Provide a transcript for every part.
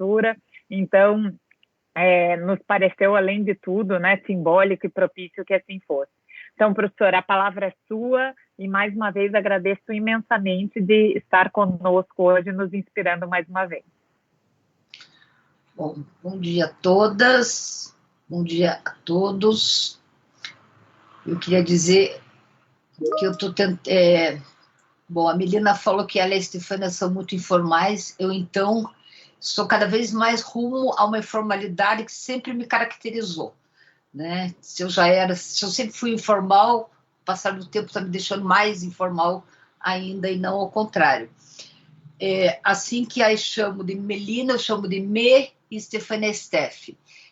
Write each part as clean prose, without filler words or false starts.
literatura. Então, nos pareceu, além de tudo, né, simbólico e propício que assim fosse. Então, professora, a palavra é sua e, mais uma vez, agradeço imensamente de estar conosco hoje, nos inspirando mais uma vez. Bom dia a todas, bom dia a todos. Eu queria dizer que eu estou tentando... Bom, a Melina falou que ela e a Estefânia são muito informais, eu, então, estou cada vez mais rumo a uma informalidade que sempre me caracterizou, né? Se eu sempre fui informal, o passar do tempo está me deixando mais informal ainda, e não ao contrário. Assim que aí chamo de Melina, eu chamo de Me e Estefânia Steph.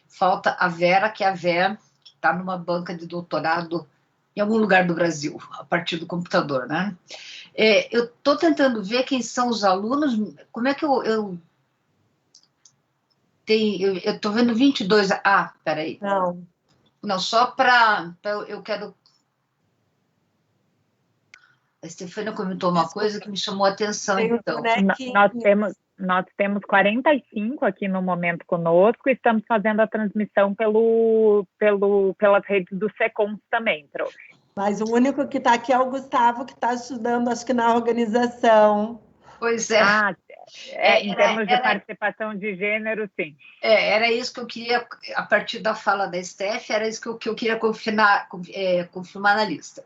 Falta a Vera, que é a Vera, que está numa banca de doutorado em algum lugar do Brasil, a partir do computador, né? Eu estou tentando ver quem são os alunos, como é que eu estou vendo 22... peraí. Não, só para... Eu quero... A Estefânia comentou uma coisa que me chamou a atenção, então. Nós temos 45 aqui no momento conosco e estamos fazendo a transmissão pelas redes do SECONS também, prof. Mas o único que está aqui é o Gustavo, que está estudando, acho que na organização. Pois é. Em termos de participação de gênero, sim. Era isso que eu queria, a partir da fala da Steph, era isso que eu queria confirmar na lista.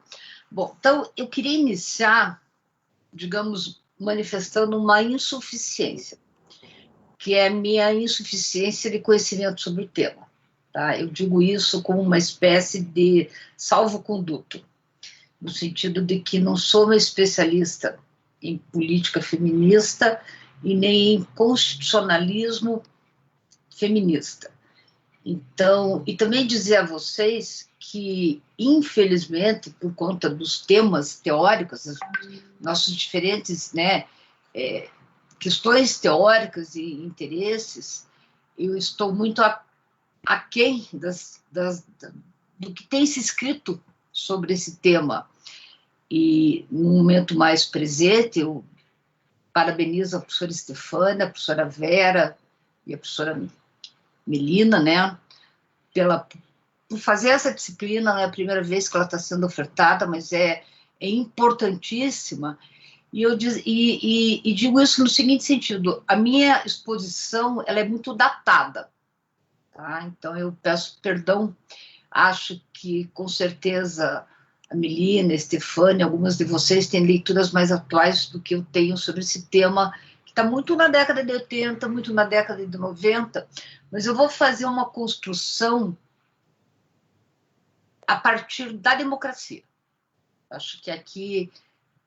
Bom, então, eu queria iniciar, digamos, manifestando uma insuficiência, que é a minha insuficiência de conhecimento sobre o tema. Tá? Eu digo isso como uma espécie de salvo-conduto, no sentido de que não sou uma especialista em política feminista e nem em constitucionalismo feminista. Então, e também dizer a vocês que, infelizmente, por conta dos temas teóricos, nossos diferentes, né, questões teóricas e interesses, eu estou muito aquém do que tem se escrito sobre esse tema. E, no momento mais presente, eu parabenizo a professora Estefânia, a professora Vera e a professora Melina, né, por fazer essa disciplina. Não é a primeira vez que ela está sendo ofertada, mas é importantíssima. E digo isso no seguinte sentido: a minha exposição ela é muito datada, tá? Então eu peço perdão, acho que com certeza a Melina, a Estefânia, algumas de vocês têm leituras mais atuais do que eu tenho sobre esse tema, que está muito na década de 80, muito na década de 90, mas eu vou fazer uma construção a partir da democracia. Acho que aqui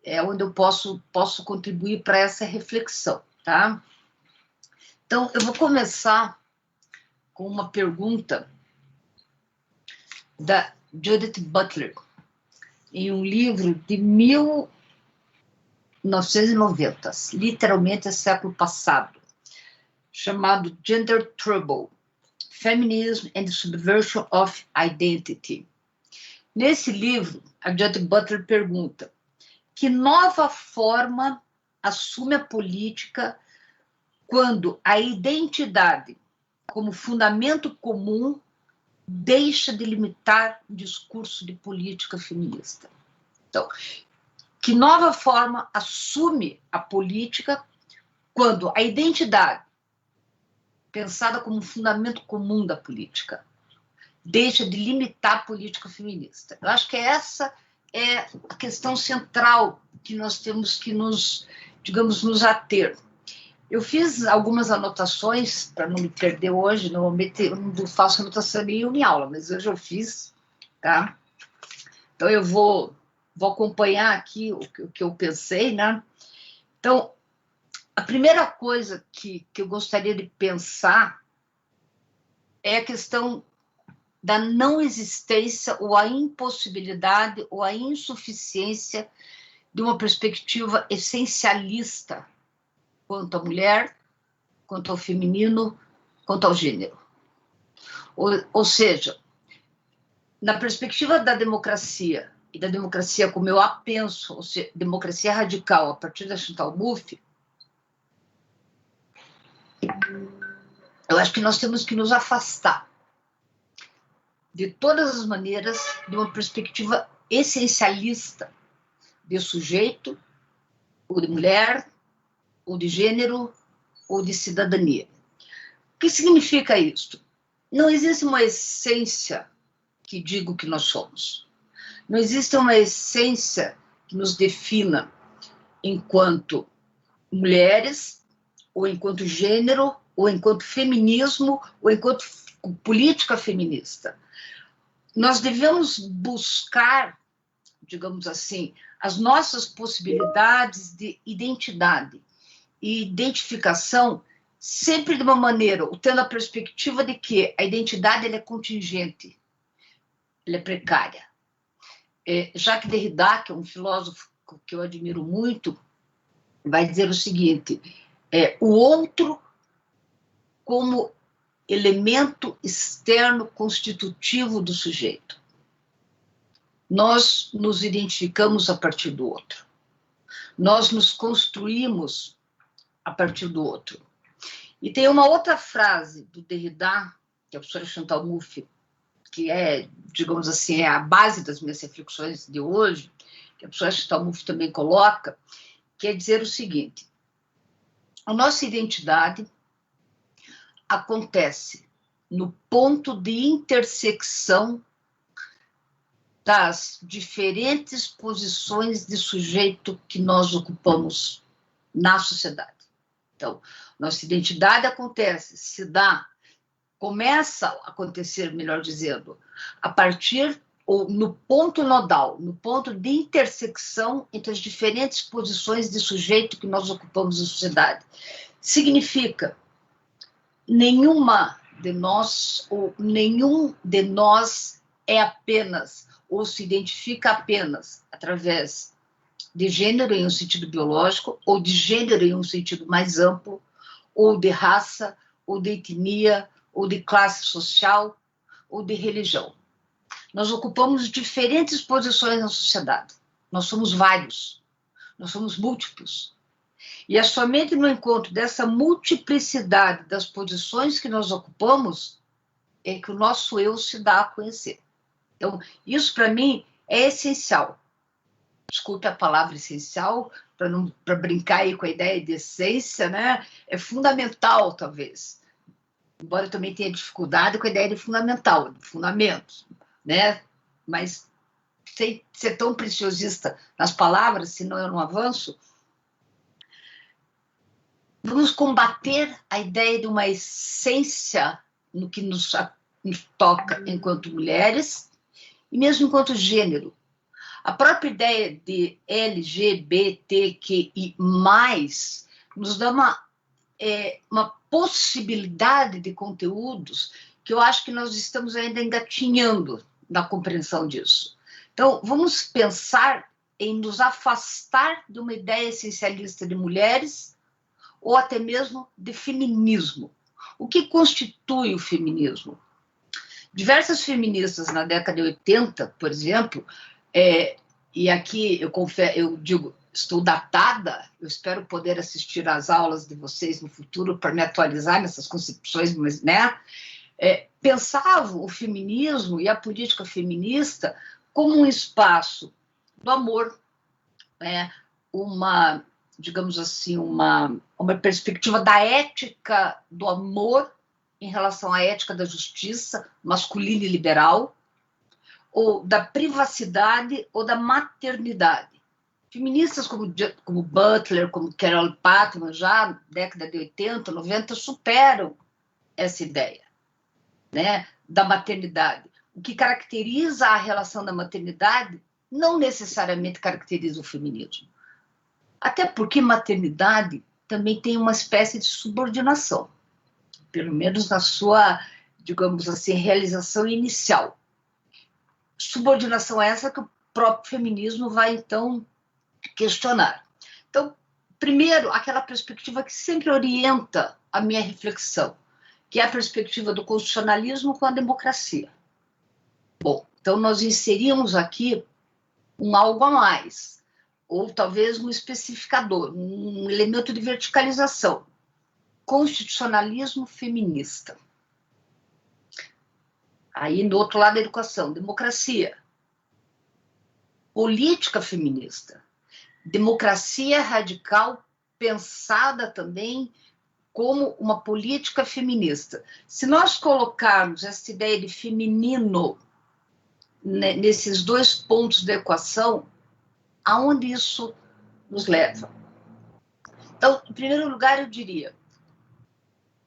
é onde eu posso contribuir para essa reflexão, tá? Então, eu vou começar com uma pergunta da Judith Butler, em um livro de 1990, literalmente é século passado, chamado Gender Trouble, Feminism and the Subversion of Identity. Nesse livro, a Judith Butler pergunta: que nova forma assume a política quando a identidade, como fundamento comum, deixa de limitar o discurso de política feminista? Então, que nova forma assume a política quando a identidade, pensada como fundamento comum da política, deixa de limitar a política feminista? Eu acho que essa é a questão central que nós temos que nos ater. Eu fiz algumas anotações, para não me perder hoje, normalmente eu não faço anotação nenhuma em aula, mas hoje eu fiz, tá? Então eu vou acompanhar aqui o que eu pensei, né? Então, a primeira coisa que eu gostaria de pensar é a questão da não existência ou a impossibilidade ou a insuficiência de uma perspectiva essencialista quanto à mulher, quanto ao feminino, quanto ao gênero. Ou seja, na perspectiva da democracia, e da democracia como eu a penso, ou seja, democracia radical, a partir da Chantal Mouffe, eu acho que nós temos que nos afastar, de todas as maneiras, de uma perspectiva essencialista de sujeito, ou de mulher, ou de gênero, ou de cidadania. O que significa isso? Não existe uma essência que diga o que nós somos. Não existe uma essência que nos defina enquanto mulheres, ou enquanto gênero, ou enquanto feminismo, ou enquanto política feminista. Nós devemos buscar, digamos assim, as nossas possibilidades de identidade e identificação sempre de uma maneira, tendo a perspectiva de que a identidade ela é contingente, ela é precária. Jacques Derrida, que é um filósofo que eu admiro muito, vai dizer o seguinte, o outro como elemento externo constitutivo do sujeito. Nós nos identificamos a partir do outro. Nós nos construímos a partir do outro. E tem uma outra frase do Derrida, que é a professora Chantal Mouffe, que é, digamos assim, é a base das minhas reflexões de hoje, que a professora Chantal Mouffe também coloca, que é dizer o seguinte, a nossa identidade acontece no ponto de intersecção das diferentes posições de sujeito que nós ocupamos na sociedade. Então, nossa identidade começa a acontecer, melhor dizendo, a partir ou no ponto nodal, no ponto de intersecção entre as diferentes posições de sujeito que nós ocupamos na sociedade. Significa nenhuma de nós ou nenhum de nós é apenas ou se identifica apenas através de gênero em um sentido biológico ou de gênero em um sentido mais amplo, ou de raça, ou de etnia, ou de classe social, ou de religião. Nós ocupamos diferentes posições na sociedade. Nós somos vários, nós somos múltiplos. E é somente no encontro dessa multiplicidade das posições que nós ocupamos é que o nosso eu se dá a conhecer. Então, isso para mim é essencial. Desculpe a palavra essencial, para brincar aí com a ideia de essência, né? É fundamental, talvez. Embora eu também tenha dificuldade com a ideia de fundamental, de fundamentos, né? Mas sem ser tão preciosista nas palavras, senão eu não avanço. Vamos combater a ideia de uma essência no que nos toca enquanto mulheres e mesmo enquanto gênero. A própria ideia de LGBTQI+, nos dá uma possibilidade de conteúdos que eu acho que nós estamos ainda engatinhando na compreensão disso. Então, vamos pensar em nos afastar de uma ideia essencialista de mulheres ou até mesmo de feminismo. O que constitui o feminismo? Diversas feministas na década de 80, por exemplo, e aqui eu digo, estou datada, eu espero poder assistir às aulas de vocês no futuro para me atualizar nessas concepções, mas, né? Pensavam o feminismo e a política feminista como um espaço do amor, digamos assim, uma perspectiva da ética do amor em relação à ética da justiça masculina e liberal, ou da privacidade ou da maternidade. Feministas como Butler, como Carol Patman, já na década de 80, 90, superam essa ideia, né, da maternidade. O que caracteriza a relação da maternidade não necessariamente caracteriza o feminismo. Até porque maternidade também tem uma espécie de subordinação, pelo menos na sua, digamos assim, realização inicial. Subordinação essa que o próprio feminismo vai, então, questionar. Então, primeiro, aquela perspectiva que sempre orienta a minha reflexão, que é a perspectiva do constitucionalismo com a democracia. Bom, então nós inserimos aqui um algo a mais, ou talvez um especificador, um elemento de verticalização. constitucionalismo feminista. Aí, do outro lado da educação, democracia. Política feminista. Democracia radical pensada também como uma política feminista. Se nós colocarmos essa ideia de feminino nesses dois pontos da equação, aonde isso nos leva? Então, em primeiro lugar, eu diria,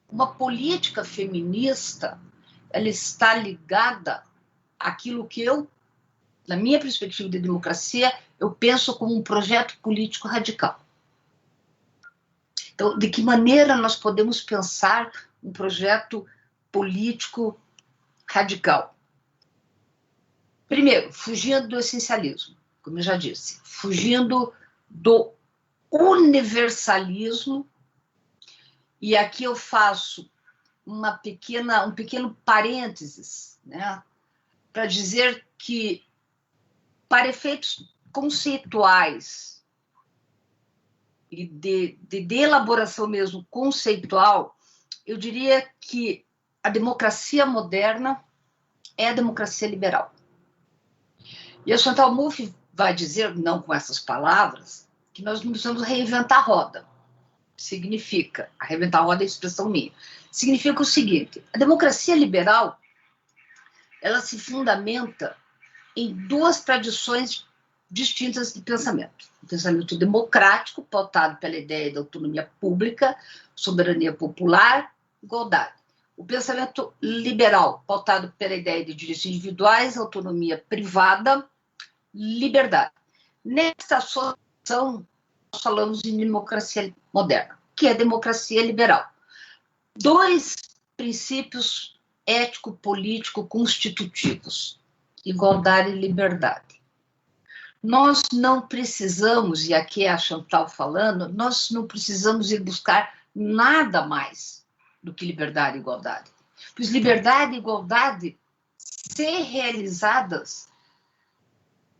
uma política feminista, ela está ligada àquilo que eu, na minha perspectiva de democracia, eu penso como um projeto político radical. Então, de que maneira nós podemos pensar um projeto político radical? Primeiro, fugindo do essencialismo, como eu já disse, fugindo do universalismo, e aqui eu faço um pequeno parênteses, né, para dizer que, para efeitos conceituais e de elaboração mesmo conceitual, eu diria que a democracia moderna é a democracia liberal. E a Chantal Mouffe vai dizer, não com essas palavras, que nós não precisamos reinventar a roda. Significa, a reinventar a roda é a expressão minha, significa o seguinte: a democracia liberal, ela se fundamenta em duas tradições distintas de pensamento. O pensamento democrático, pautado pela ideia da autonomia pública, soberania popular, igualdade. O pensamento liberal, pautado pela ideia de direitos individuais, autonomia privada, liberdade. Nessa associação, nós falamos em democracia moderna, que é a democracia liberal. Dois princípios ético-político-constitutivos: igualdade e liberdade. Nós não precisamos, e aqui é a Chantal falando, nós não precisamos ir buscar nada mais do que liberdade e igualdade. Pois liberdade e igualdade, se realizadas,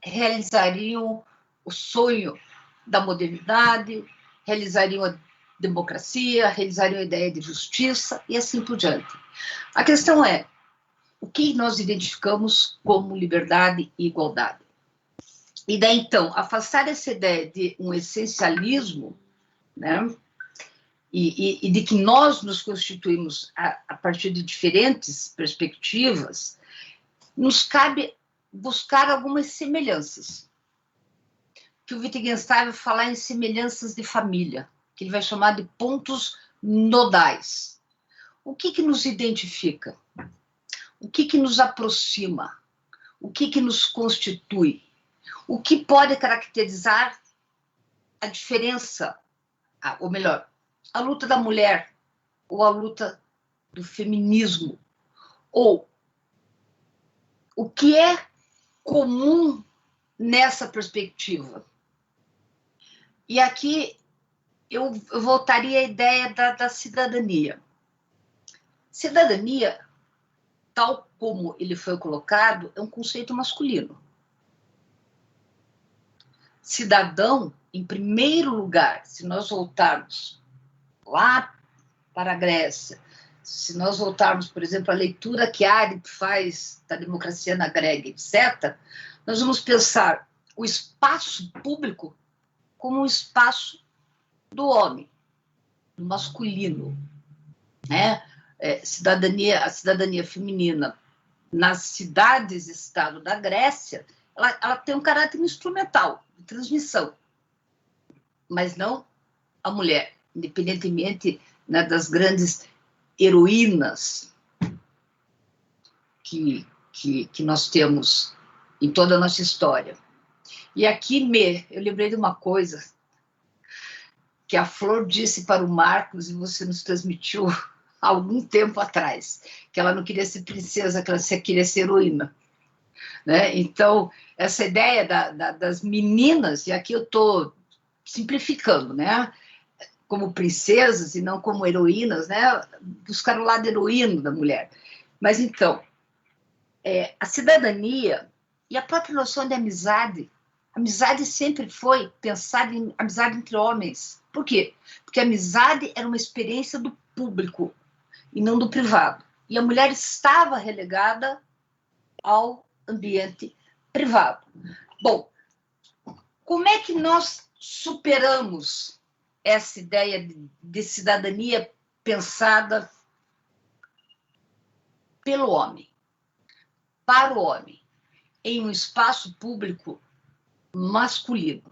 realizariam o sonho da modernidade, realizariam a democracia, realizariam a ideia de justiça e assim por diante. A questão é, o que nós identificamos como liberdade e igualdade? E daí, então, afastar essa ideia de um essencialismo, né, e de que nós nos constituímos a partir de diferentes perspectivas, nos cabe buscar algumas semelhanças. Que o Wittgenstein vai falar em semelhanças de família, que ele vai chamar de pontos nodais. O que nos identifica? O que nos aproxima? O que nos constitui? O que pode caracterizar a diferença, ou melhor, a luta da mulher, ou a luta do feminismo, ou o que é comum nessa perspectiva? E aqui eu voltaria à ideia da cidadania. Cidadania, tal como ele foi colocado, é um conceito masculino. Cidadão, em primeiro lugar, se nós voltarmos lá para a Grécia, se nós voltarmos, por exemplo, à leitura que Aristoteles faz da democracia na Grécia, etc., nós vamos pensar o espaço público como um espaço do homem, do masculino, né? A cidadania feminina nas cidades-estado da Grécia, ela tem um caráter instrumental, de transmissão, mas não a mulher, independentemente, né, das grandes heroínas que nós temos em toda a nossa história. E aqui, eu lembrei de uma coisa que a Flor disse para o Marcos e você nos transmitiu há algum tempo atrás, que ela não queria ser princesa, que ela queria ser heroína. Né? Então, essa ideia das meninas, e aqui eu estou simplificando, né? Como princesas e não como heroínas, né? Buscar o lado heroíno da mulher. Mas, então, a cidadania e a própria noção de amizade, amizade sempre foi pensada em amizade entre homens. Por quê? Porque a amizade era uma experiência do público e não do privado. E a mulher estava relegada ao ambiente privado. Bom, como é que nós superamos essa ideia de cidadania pensada pelo homem, para o homem, em um espaço público masculino,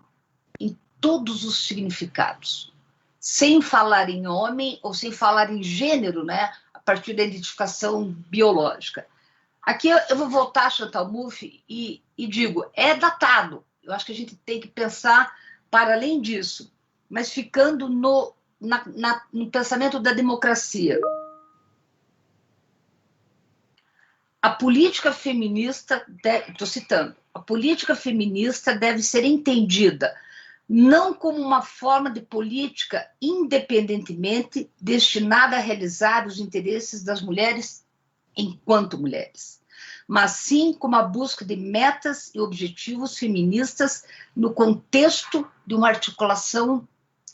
em todos os significados, sem falar em homem ou sem falar em gênero, né, a partir da identificação biológica? Aqui eu vou voltar a Chantal Mouffe e digo, é datado. Eu acho que a gente tem que pensar para além disso, mas ficando no pensamento da democracia. A política feminista, estou citando, a política feminista deve ser entendida não como uma forma de política independentemente destinada a realizar os interesses das mulheres enquanto mulheres, mas sim como a busca de metas e objetivos feministas no contexto de uma articulação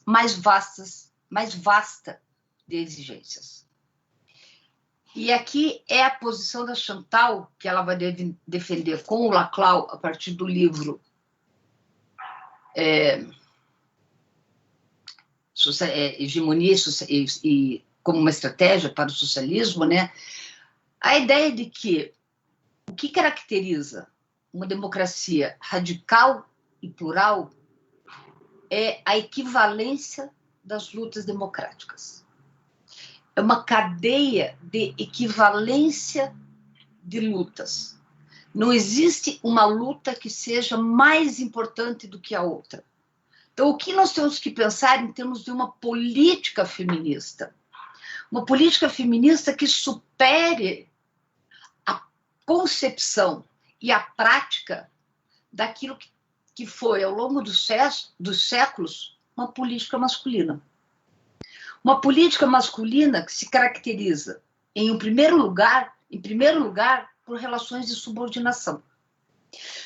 mais vasta de exigências. E aqui é a posição da Chantal, que ela vai defender com o Laclau, a partir do livro Hegemonia e como uma estratégia para o socialismo, né? A ideia de que o que caracteriza uma democracia radical e plural é a equivalência das lutas democráticas. É uma cadeia de equivalência de lutas. Não existe uma luta que seja mais importante do que a outra. Então, o que nós temos que pensar em termos de uma política feminista? Uma política feminista que supere a concepção e a prática daquilo que foi, ao longo dos séculos, uma política masculina. Uma política masculina que se caracteriza, em primeiro lugar, por relações de subordinação.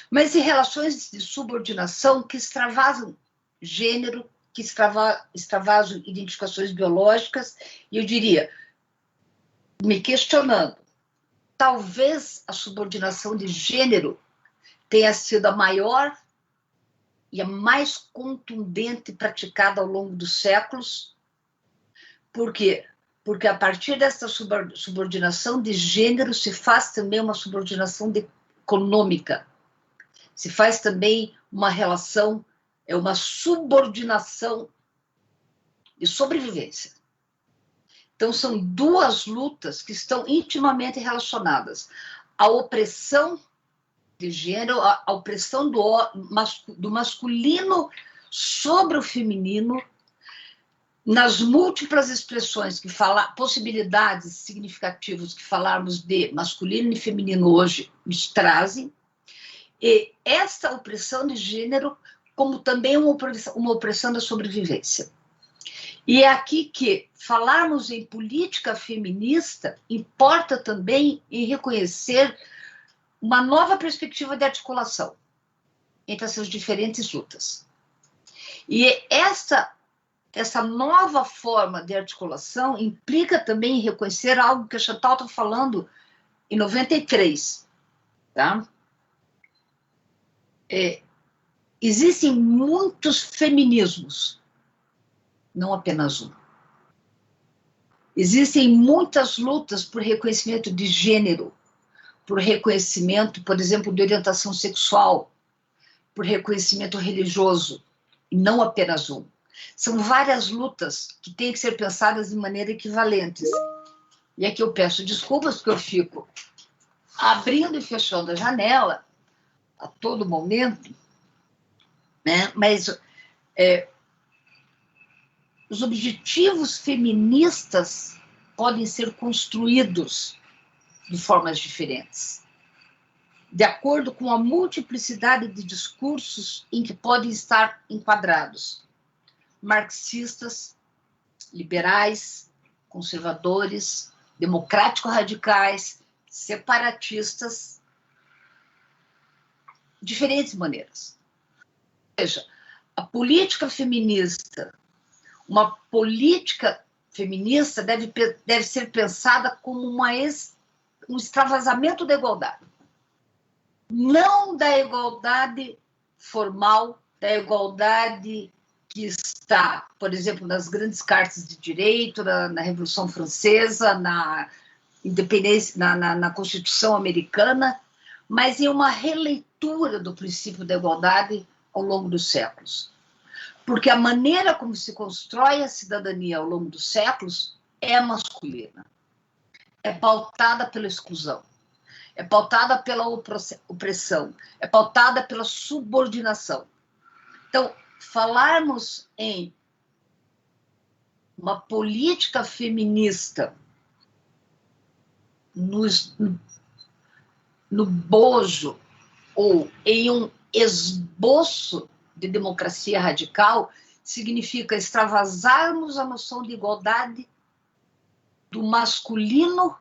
Mas em relações de subordinação que extravasam gênero, que extravasam identificações biológicas, e eu diria, me questionando, talvez a subordinação de gênero tenha sido a maior e a mais contundente praticada ao longo dos séculos. Por quê? Porque a partir dessa subordinação de gênero se faz também uma subordinação econômica, se faz também uma relação, uma subordinação de sobrevivência. Então, são duas lutas que estão intimamente relacionadas. A opressão de gênero, a opressão do masculino sobre o feminino, nas múltiplas expressões que falam, possibilidades significativas que falarmos de masculino e feminino hoje nos trazem, e esta opressão de gênero como também uma opressão da sobrevivência. E é aqui que falarmos em política feminista importa também em reconhecer uma nova perspectiva de articulação entre essas diferentes lutas. E essa nova forma de articulação implica também em reconhecer algo que a Chantal está falando em 93. Tá? Existem muitos feminismos, não apenas um. Existem muitas lutas por reconhecimento de gênero, por reconhecimento, por exemplo, de orientação sexual, por reconhecimento religioso, e não apenas um. São várias lutas que têm que ser pensadas de maneira equivalentes. E aqui eu peço desculpas, porque eu fico abrindo e fechando a janela a todo momento, né? Mas os objetivos feministas podem ser construídos de formas diferentes, de acordo com a multiplicidade de discursos em que podem estar enquadrados. Marxistas, liberais, conservadores, democrático-radicais, separatistas, diferentes maneiras. Ou seja, a política feminista, uma política feminista deve ser pensada como um extravasamento da igualdade. Não da igualdade formal, da igualdade que está, por exemplo, nas grandes cartas de direito, na Revolução Francesa, na independência, na Constituição Americana, mas em uma releitura do princípio da igualdade ao longo dos séculos. Porque a maneira como se constrói a cidadania ao longo dos séculos é masculina. É pautada pela exclusão, é pautada pela opressão, é pautada pela subordinação. Então, falarmos em uma política feminista no bojo ou em um esboço de democracia radical significa extravasarmos a noção de igualdade do masculino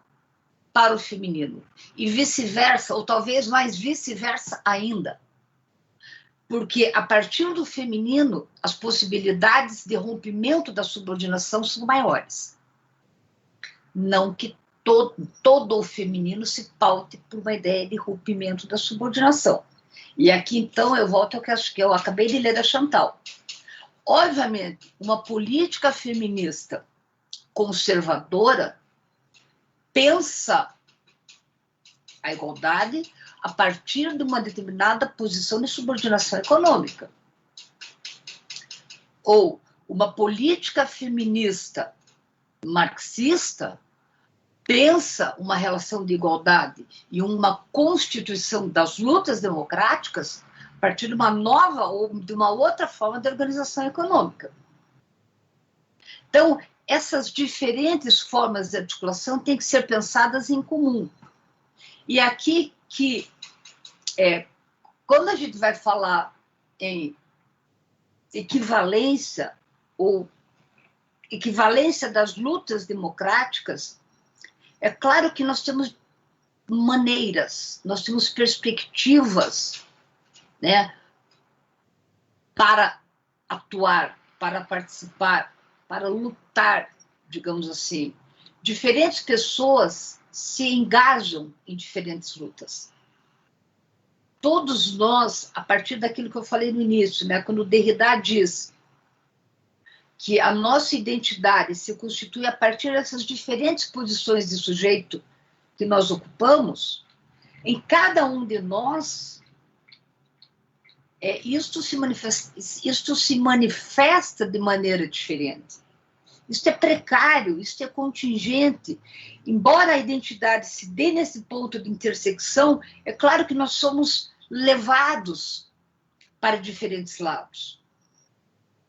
para o feminino e vice-versa, ou talvez mais vice-versa ainda. Porque a partir do feminino, as possibilidades de rompimento da subordinação são maiores. Não que todo o feminino se paute por uma ideia de rompimento da subordinação. E aqui, então, eu volto ao que eu acabei de ler da Chantal. Obviamente, uma política feminista conservadora pensa a igualdade a partir de uma determinada posição de subordinação econômica. Ou uma política feminista marxista pensa uma relação de igualdade e uma constituição das lutas democráticas a partir de uma nova ou de uma outra forma de organização econômica. Então, essas diferentes formas de articulação têm que ser pensadas em comum. E aqui que, quando a gente vai falar em equivalência ou equivalência das lutas democráticas, é claro que nós temos maneiras, nós temos perspectivas, né, para atuar, para participar, para lutar, digamos assim. Diferentes pessoas se engajam em diferentes lutas. Todos nós, a partir daquilo que eu falei no início, né, quando Derrida diz que a nossa identidade se constitui a partir dessas diferentes posições de sujeito que nós ocupamos, em cada um de nós, isto se manifesta de maneira diferente. Isto é precário, isto é contingente. Embora a identidade se dê nesse ponto de intersecção, é claro que nós somos levados para diferentes lados.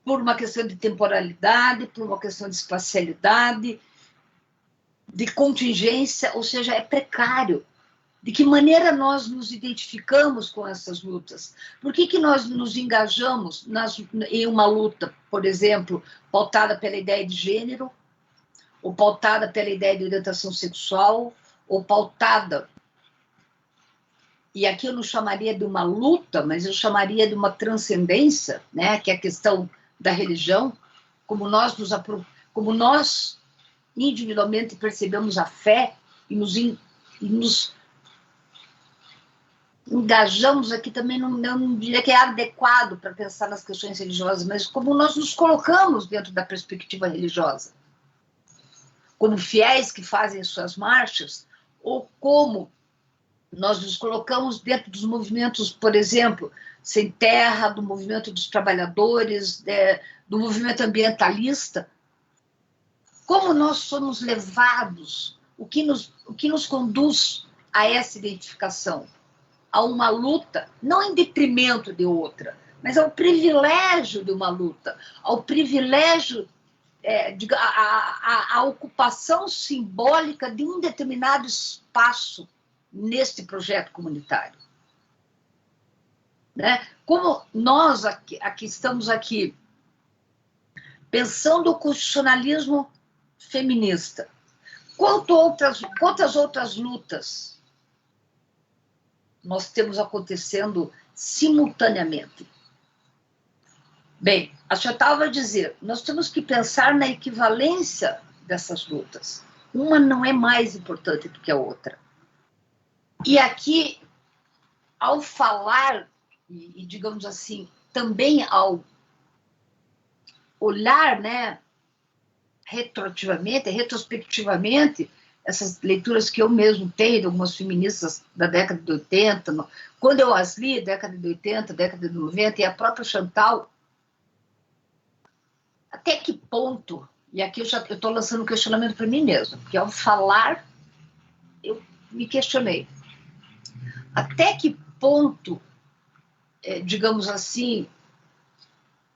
Por uma questão de temporalidade, por uma questão de espacialidade, de contingência, ou seja, é precário. De que maneira nós nos identificamos com essas lutas? Por que nós nos engajamos em uma luta, por exemplo, pautada pela ideia de gênero, ou pautada pela ideia de orientação sexual, ou pautada... E aqui eu não chamaria de uma luta, mas eu chamaria de uma transcendência, né, que é a questão da religião, como nós individualmente percebemos a fé e nos engajamos aqui também, não diria que é adequado para pensar nas questões religiosas, mas como nós nos colocamos dentro da perspectiva religiosa, como fiéis que fazem suas marchas, ou como nós nos colocamos dentro dos movimentos, por exemplo, Sem Terra, do movimento dos trabalhadores, do movimento ambientalista. Como nós somos levados, o que nos conduz a essa identificação? A uma luta, não em detrimento de outra, mas ao privilégio de uma luta, ao privilégio, a ocupação simbólica de um determinado espaço neste projeto comunitário. Né? Como nós aqui estamos aqui pensando o constitucionalismo feminista, quantas outras lutas nós temos acontecendo simultaneamente? Bem, a Chantal vai dizer, nós temos que pensar na equivalência dessas lutas. Uma não é mais importante do que a outra. E aqui, ao falar, e digamos assim, também ao olhar, né, retrospectivamente, essas leituras que eu mesmo tenho de algumas feministas da década de 80, quando eu as li, década de 80, década de 90, e a própria Chantal, até que ponto, e aqui eu estou lançando um questionamento para mim mesma, porque ao falar, eu me questionei, até que ponto, digamos assim,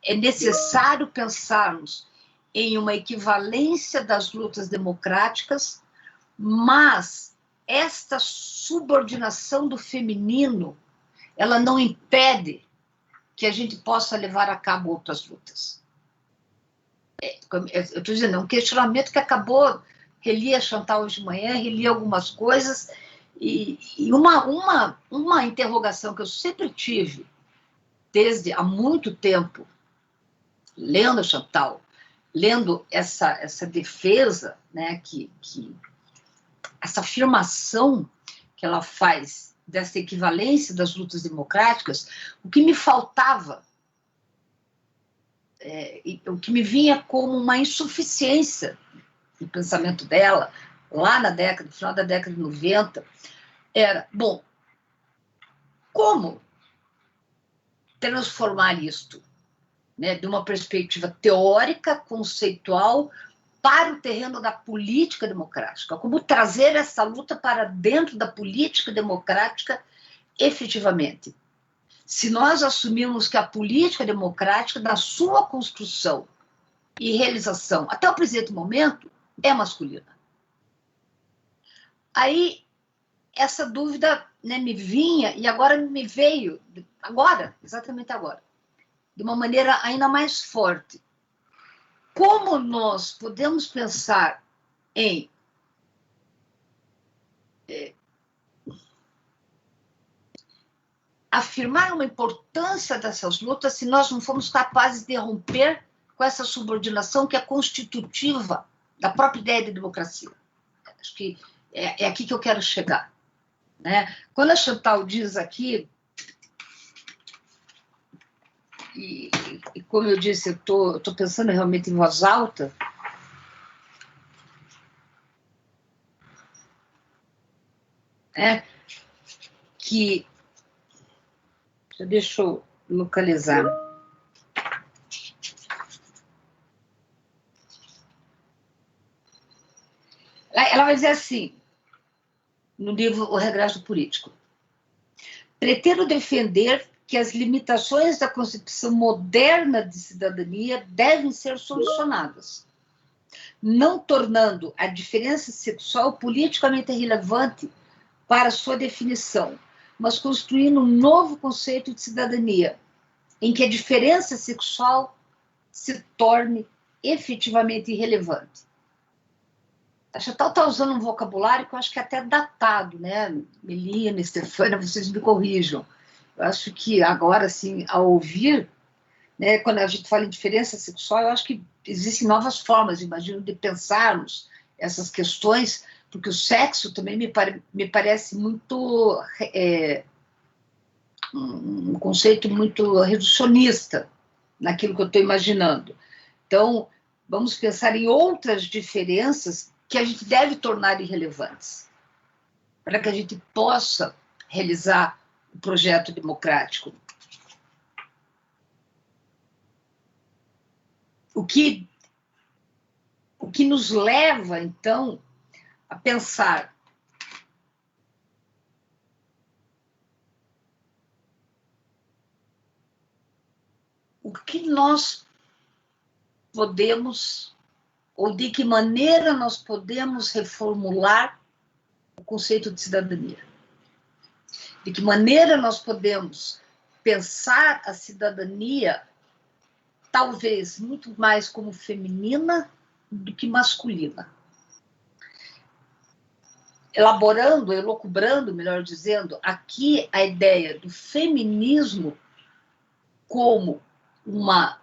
é necessário pensarmos em uma equivalência das lutas democráticas, mas esta subordinação do feminino, ela não impede que a gente possa levar a cabo outras lutas. Eu estou dizendo, é um questionamento que acabou, reli a Chantal hoje de manhã, reli algumas coisas, e uma interrogação que eu sempre tive, desde há muito tempo, lendo a Chantal, lendo essa defesa, né, essa afirmação que ela faz dessa equivalência das lutas democráticas, o que me faltava, o que me vinha como uma insuficiência no pensamento dela, lá no final da década de 90, era, bom, como transformar isto, né, de uma perspectiva teórica, conceitual, para o terreno da política democrática? Como trazer essa luta para dentro da política democrática efetivamente? Se nós assumirmos que a política democrática, da sua construção e realização até o presente momento, é masculina. Aí, essa dúvida, né, me vinha, e agora me veio, exatamente agora, de uma maneira ainda mais forte. Como nós podemos pensar em afirmar uma importância dessas lutas se nós não formos capazes de romper com essa subordinação que é constitutiva da própria ideia de democracia? Acho que é aqui que eu quero chegar, né? Quando a Chantal diz aqui, e como eu disse, eu estou pensando realmente em voz alta, que... Deixa eu localizar. Ela vai dizer assim, no livro O Regresso Político: pretendo defender que as limitações da concepção moderna de cidadania devem ser solucionadas, não tornando a diferença sexual politicamente relevante para sua definição, mas construindo um novo conceito de cidadania, em que a diferença sexual se torne efetivamente irrelevante. A Chantal está usando um vocabulário que eu acho que é até datado, né? Melina, Stefânia, vocês me corrijam. Eu acho que agora, assim, ao ouvir, né, quando a gente fala em diferença sexual, eu acho que existem novas formas, imagino, de pensarmos essas questões, porque o sexo também me parece muito... um conceito muito reducionista naquilo que eu estou imaginando. Então, vamos pensar em outras diferenças que a gente deve tornar irrelevantes, para que a gente possa realizar o projeto democrático. O que nos leva, então, a pensar o que nós podemos, ou de que maneira nós podemos reformular o conceito de cidadania. De que maneira nós podemos pensar a cidadania talvez muito mais como feminina do que masculina. Elucubrando, melhor dizendo, aqui a ideia do feminismo como uma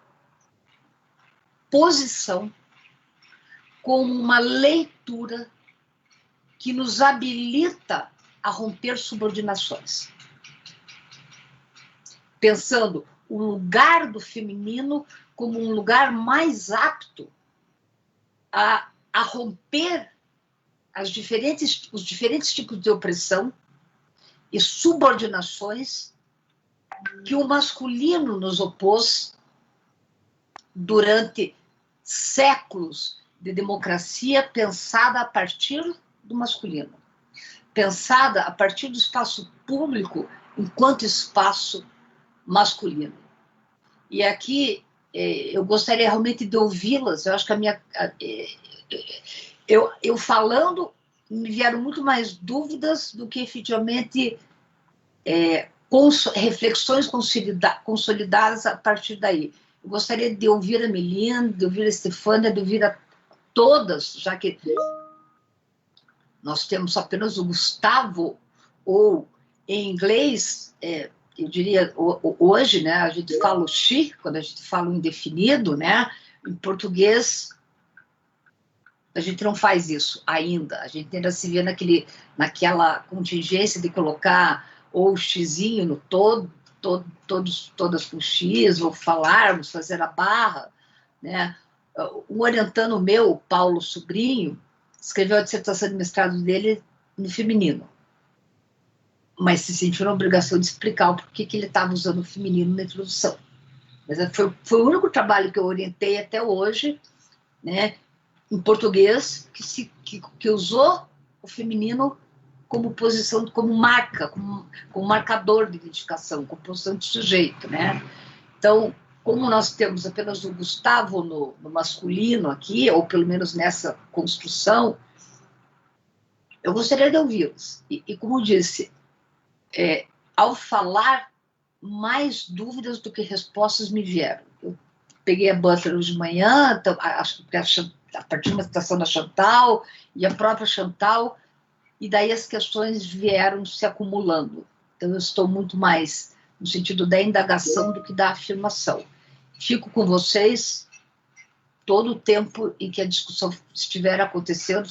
posição, como uma leitura que nos habilita a romper subordinações. Pensando o lugar do feminino como um lugar mais apto a romper os diferentes tipos de opressão e subordinações que o masculino nos opôs durante séculos de democracia pensada a partir do masculino, pensada a partir do espaço público enquanto espaço masculino. E aqui eu gostaria realmente de ouvi-las. Eu acho que eu falando, me vieram muito mais dúvidas do que efetivamente reflexões consolidadas a partir daí. Eu gostaria de ouvir a Melinda, de ouvir a Estefânia, de ouvir a todas, já que nós temos apenas o Gustavo, ou em inglês, eu diria, hoje, né, a gente fala o she, quando a gente fala o indefinido, né, em português, a gente não faz isso ainda, a gente ainda se vê naquela contingência de colocar ou o xizinho no todas com X, ou falarmos, fazer a barra, né? Um orientando meu, o Paulo Sobrinho, escreveu a dissertação de mestrado dele no feminino, mas se sentiu na obrigação de explicar o porquê que ele estava usando o feminino na introdução. Mas foi o único trabalho que eu orientei até hoje, né, em português, que usou o feminino como posição, como marca, como marcador de identificação, como posição de sujeito, né? Então, como nós temos apenas o Gustavo no masculino aqui, ou pelo menos nessa construção, eu gostaria de ouvi-los. E como disse, ao falar, mais dúvidas do que respostas me vieram. Eu peguei a Butler hoje de manhã, então, acho que a partir de uma citação da Chantal, e a própria Chantal, e daí as questões vieram se acumulando. Então, eu estou muito mais no sentido da indagação do que da afirmação. Fico com vocês todo o tempo em que a discussão estiver acontecendo,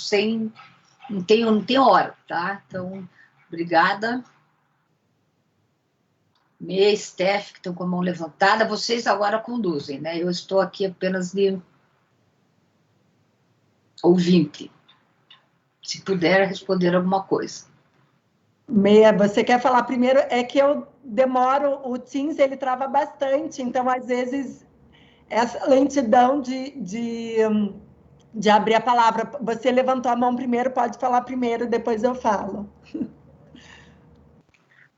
não tem hora, tá? Então, obrigada. Mê, Steph, que estão com a mão levantada, vocês agora conduzem, né? Eu estou aqui apenas de ouvinte. Se puder responder alguma coisa. Meia, você quer falar primeiro? É que eu demoro, o Teams ele trava bastante, então às vezes essa lentidão de abrir a palavra. Você levantou a mão primeiro, pode falar primeiro, depois eu falo.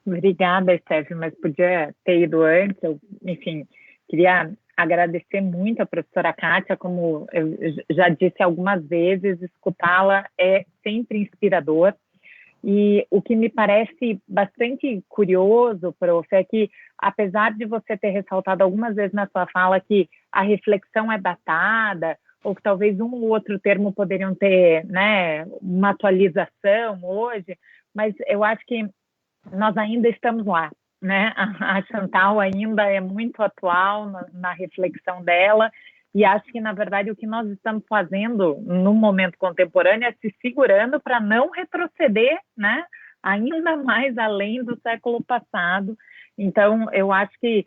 Obrigada, Steph, mas podia ter ido antes. Enfim, queria agradecer muito a professora Kátia, como eu já disse algumas vezes, escutá-la é sempre inspirador. E o que me parece bastante curioso, prof, é que, apesar de você ter ressaltado algumas vezes na sua fala que a reflexão é datada, ou que talvez um ou outro termo poderiam ter, né, uma atualização hoje, mas eu acho que nós ainda estamos lá, né? A Chantal ainda é muito atual na reflexão dela, e acho que, na verdade, o que nós estamos fazendo no momento contemporâneo é se segurando para não retroceder, né, ainda mais além do século passado. Então, eu acho que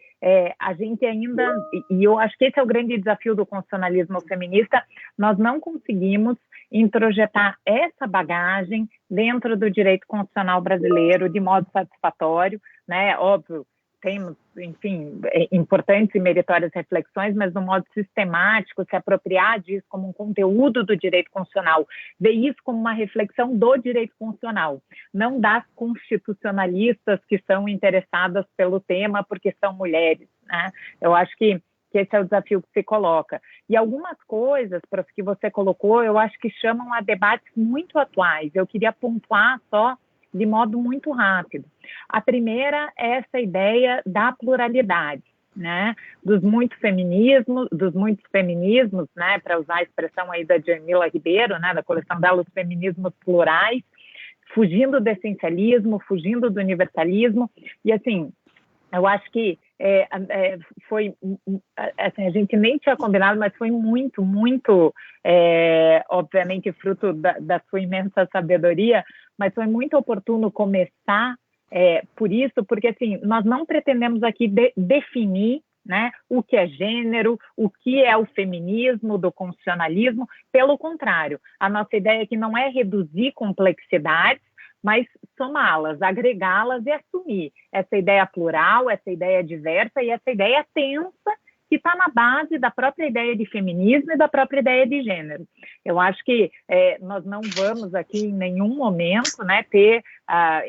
a gente ainda, e eu acho que esse é o grande desafio do constitucionalismo feminista, nós não conseguimos introjetar essa bagagem dentro do direito constitucional brasileiro de modo satisfatório, né? Óbvio, temos, enfim, importantes e meritórias reflexões, mas no modo sistemático, se apropriar disso como um conteúdo do direito constitucional, ver isso como uma reflexão do direito constitucional, não das constitucionalistas que são interessadas pelo tema porque são mulheres, né? Eu acho que esse é o desafio que se coloca. E algumas coisas, prof, que você colocou, eu acho que chamam a debates muito atuais. Eu queria pontuar só de modo muito rápido. A primeira é essa ideia da pluralidade, né, dos muitos feminismos, né, para usar a expressão aí da Jamila Ribeiro, né, da coleção dela, os feminismos plurais, fugindo do essencialismo, fugindo do universalismo, e assim, eu acho que foi, assim, a gente nem tinha combinado, mas foi muito, muito, obviamente, fruto da sua imensa sabedoria, mas foi muito oportuno começar por isso, porque, assim, nós não pretendemos aqui definir, né, o que é gênero, o que é o feminismo, do constitucionalismo. Pelo contrário, a nossa ideia aqui não é reduzir complexidades, mas somá-las, agregá-las e assumir essa ideia plural, essa ideia diversa e essa ideia tensa que está na base da própria ideia de feminismo e da própria ideia de gênero. Eu acho que nós não vamos aqui em nenhum momento, né, ter,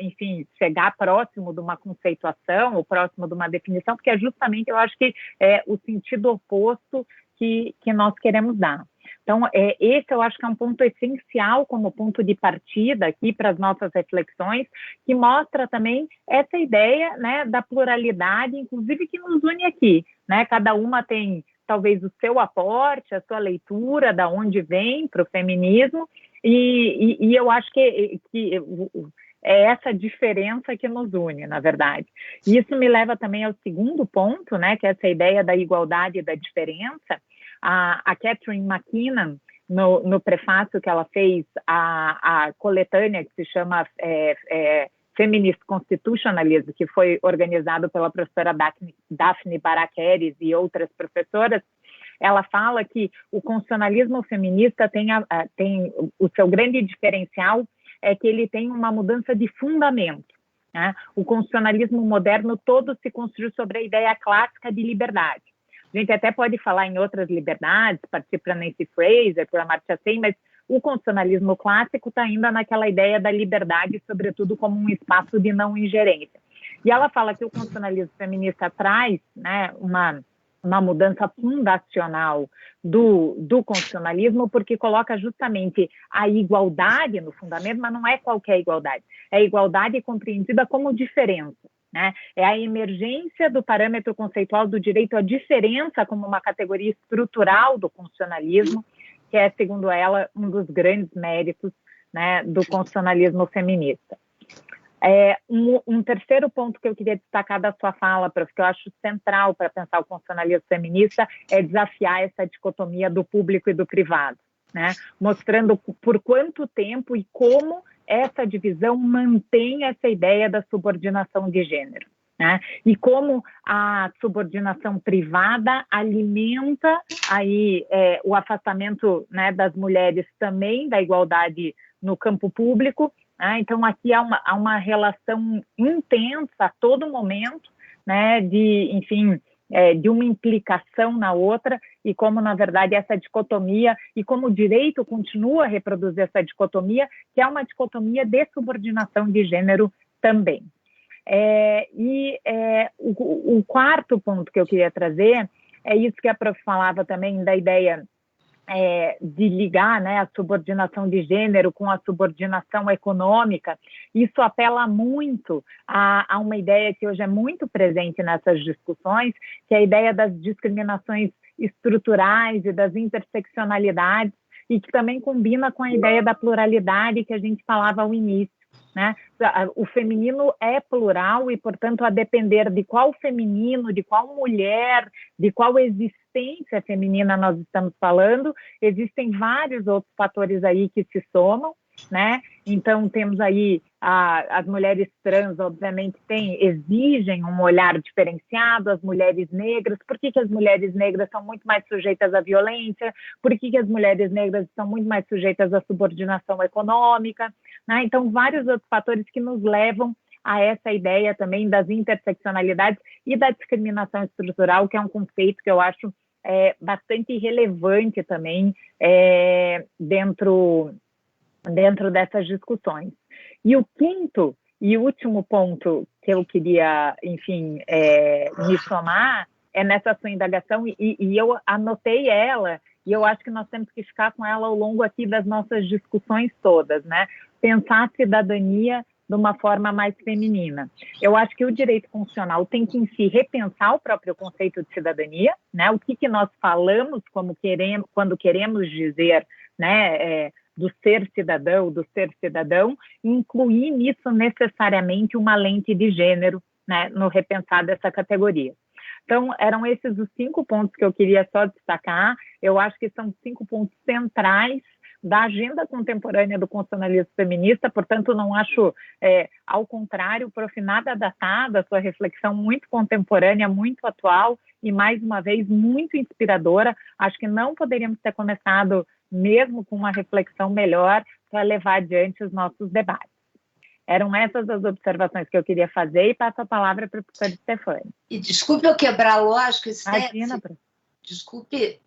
enfim, chegar próximo de uma conceituação ou próximo de uma definição, porque é justamente, eu acho que é o sentido oposto que nós queremos dar. Então, esse eu acho que é um ponto essencial como ponto de partida aqui para as nossas reflexões, que mostra também essa ideia, né, da pluralidade, inclusive que nos une aqui, né? Cada uma tem talvez o seu aporte, a sua leitura, da onde vem para o feminismo, e eu acho que é essa diferença que nos une, na verdade. E isso me leva também ao segundo ponto, né, que é essa ideia da igualdade e da diferença. A Catherine McKinnon, no prefácio que ela fez à coletânea que se chama Feminist Constitutionalism, que foi organizado pela professora Daphne Barakeres e outras professoras, ela fala que o constitucionalismo feminista tem o seu grande diferencial é que ele tem uma mudança de fundamento, né? O constitucionalismo moderno todo se construiu sobre a ideia clássica de liberdade. A gente até pode falar em outras liberdades, partir para Nancy Fraser, para Amartya Sen, mas o constitucionalismo clássico está ainda naquela ideia da liberdade, sobretudo como um espaço de não ingerência. E ela fala que o constitucionalismo feminista traz, né, uma mudança fundacional do constitucionalismo, porque coloca justamente a igualdade no fundamento, mas não é qualquer igualdade, é a igualdade compreendida como diferença. Né? É a emergência do parâmetro conceitual do direito à diferença como uma categoria estrutural do constitucionalismo, que é, segundo ela, um dos grandes méritos, né, do constitucionalismo feminista. Um terceiro ponto que eu queria destacar da sua fala, prof, que eu acho central para pensar o constitucionalismo feminista, é desafiar essa dicotomia do público e do privado, né? Mostrando por quanto tempo e como essa divisão mantém essa ideia da subordinação de gênero, né? E como a subordinação privada alimenta aí o afastamento, né, das mulheres também da igualdade no campo público, né? Então aqui há uma relação intensa a todo momento, né, de uma implicação na outra, e como, na verdade, essa dicotomia, e como o direito continua a reproduzir essa dicotomia, que é uma dicotomia de subordinação de gênero também. O quarto ponto que eu queria trazer é isso que a prof falava também, da ideia de ligar, né, a subordinação de gênero com a subordinação econômica. Isso apela muito a uma ideia que hoje é muito presente nessas discussões, que é a ideia das discriminações estruturais e das interseccionalidades, e que também combina com a ideia da pluralidade que a gente falava ao início, né? O feminino é plural e, portanto, a depender de qual feminino, de qual mulher, de qual existência feminina nós estamos falando, existem vários outros fatores aí que se somam, né? Então, temos aí as mulheres trans, obviamente, exigem um olhar diferenciado, as mulheres negras. Por que as mulheres negras são muito mais sujeitas à violência? Por que as mulheres negras são muito mais sujeitas à subordinação econômica? Né? Então, vários outros fatores que nos levam a essa ideia também das interseccionalidades e da discriminação estrutural, que é um conceito que eu acho bastante relevante também dentro dessas discussões. E o quinto e último ponto que eu queria, enfim, me somar é nessa sua indagação, e eu anotei ela, e eu acho que nós temos que ficar com ela ao longo aqui das nossas discussões todas, né? Pensar a cidadania de uma forma mais feminina. Eu acho que o direito constitucional tem que, em si, repensar o próprio conceito de cidadania, né? O que nós falamos quando queremos dizer, né, do ser cidadão, incluir nisso necessariamente uma lente de gênero, né, no repensar dessa categoria. Então, eram esses os 5 pontos que eu queria só destacar. Eu acho que são 5 pontos centrais da agenda contemporânea do constitucionalismo feminista, portanto, não acho, ao contrário, prof, nada datada, sua reflexão muito contemporânea, muito atual e, mais uma vez, muito inspiradora. Acho que não poderíamos ter começado mesmo com uma reflexão melhor para levar adiante os nossos debates. Eram essas as observações que eu queria fazer e passo a palavra para a professora Stefânia. E desculpe eu quebrar a lógica, Imagina, professora. Desculpe,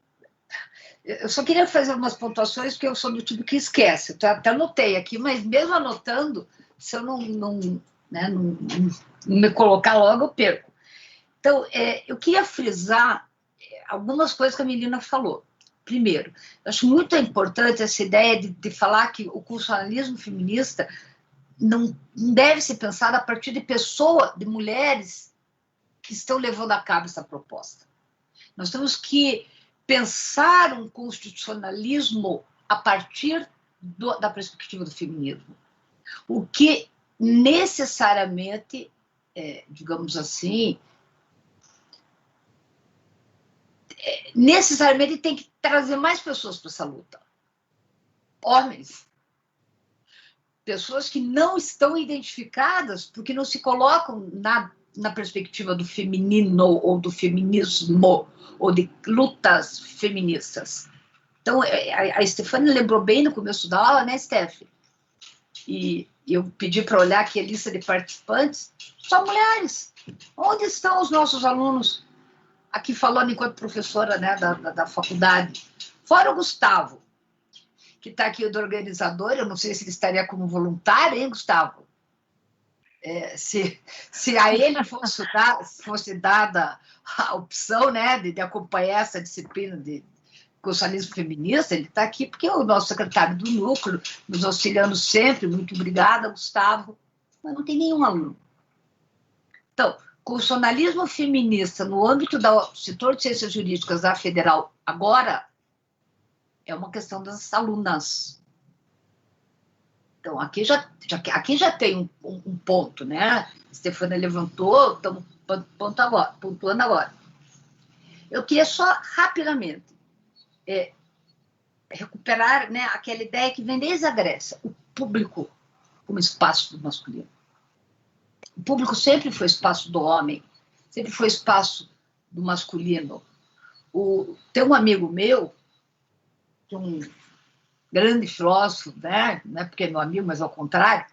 eu só queria fazer umas pontuações, porque eu sou do tipo que esquece. Eu até anotei aqui, mas mesmo anotando, se eu não me colocar logo, eu perco. Então, eu queria frisar algumas coisas que a menina falou. Primeiro, eu acho muito importante essa ideia de falar que o constitucionalismo feminista não deve ser pensado a partir de mulheres que estão levando a cabo essa proposta. Nós temos que pensar um constitucionalismo a partir da perspectiva do feminismo, o que necessariamente, digamos assim, necessariamente tem que trazer mais pessoas para essa luta. Homens. Pessoas que não estão identificadas porque não se colocam na perspectiva do feminino ou do feminismo ou de lutas feministas. Então, a Stefânia lembrou bem no começo da aula, né, Steph? E eu pedi para olhar aqui a lista de participantes, só mulheres. Onde estão os nossos alunos? Aqui falando enquanto professora, né, da faculdade. Fora o Gustavo, que está aqui do organizador, eu não sei se ele estaria como voluntário, hein, Gustavo? Se a ele fosse dada a opção, né, de acompanhar essa disciplina de constitucionalismo feminista, ele está aqui porque é o nosso secretário do núcleo, nos auxiliando sempre, muito obrigada, Gustavo, mas não tem nenhum aluno. Então, constitucionalismo feminista no âmbito do setor de ciências jurídicas da Federal agora é uma questão das alunas. Então, aqui já tem um ponto, né? A Stefânia levantou, estamos pontuando agora. Eu queria só, rapidamente, recuperar, né, aquela ideia que vem desde a Grécia, o público como espaço do masculino. O público sempre foi espaço do homem, sempre foi espaço do masculino. Tem um amigo meu, que é um grande filósofo, né? Não é porque é meu amigo, mas ao contrário,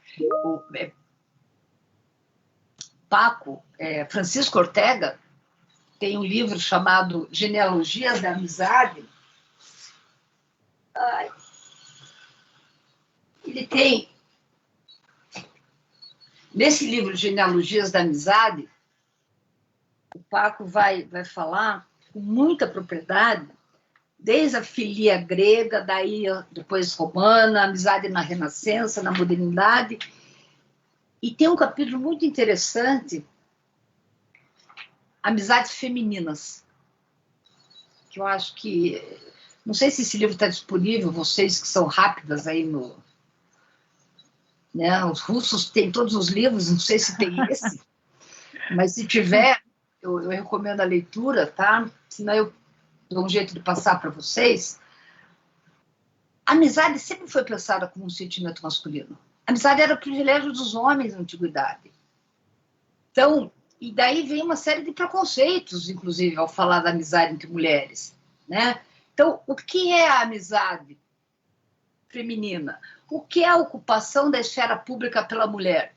Paco, Francisco Ortega, tem um livro chamado Genealogias da Amizade. Ele tem, nesse livro Genealogias da Amizade, o Paco vai falar com muita propriedade, desde a filia grega, daí depois romana, amizade na Renascença, na modernidade. E tem um capítulo muito interessante, amizades femininas, que eu acho que... Não sei se esse livro está disponível, vocês que são rápidas aí no... Né, os russos têm todos os livros, não sei se tem esse, mas se tiver, eu recomendo a leitura, tá? Senão eu dou um jeito de passar para vocês. A amizade sempre foi pensada como um sentimento masculino. A amizade era o privilégio dos homens na antiguidade. Então, e daí vem uma série de preconceitos, inclusive, ao falar da amizade entre mulheres, né? Então, o que é a amizade feminina? O que é a ocupação da esfera pública pela mulher?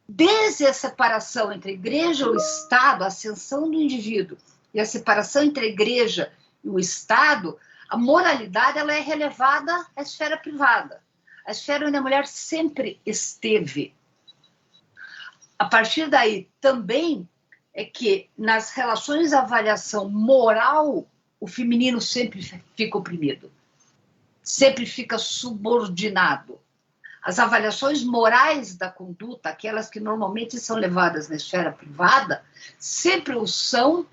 Desde a separação entre a igreja e o Estado, a ascensão do indivíduo, e a separação entre a igreja e o Estado, a moralidade ela é relevada à esfera privada. A esfera onde a mulher sempre esteve. A partir daí, também, é que nas relações de avaliação moral, o feminino sempre fica oprimido, sempre fica subordinado. As avaliações morais da conduta, aquelas que normalmente são levadas na esfera privada, sempre o são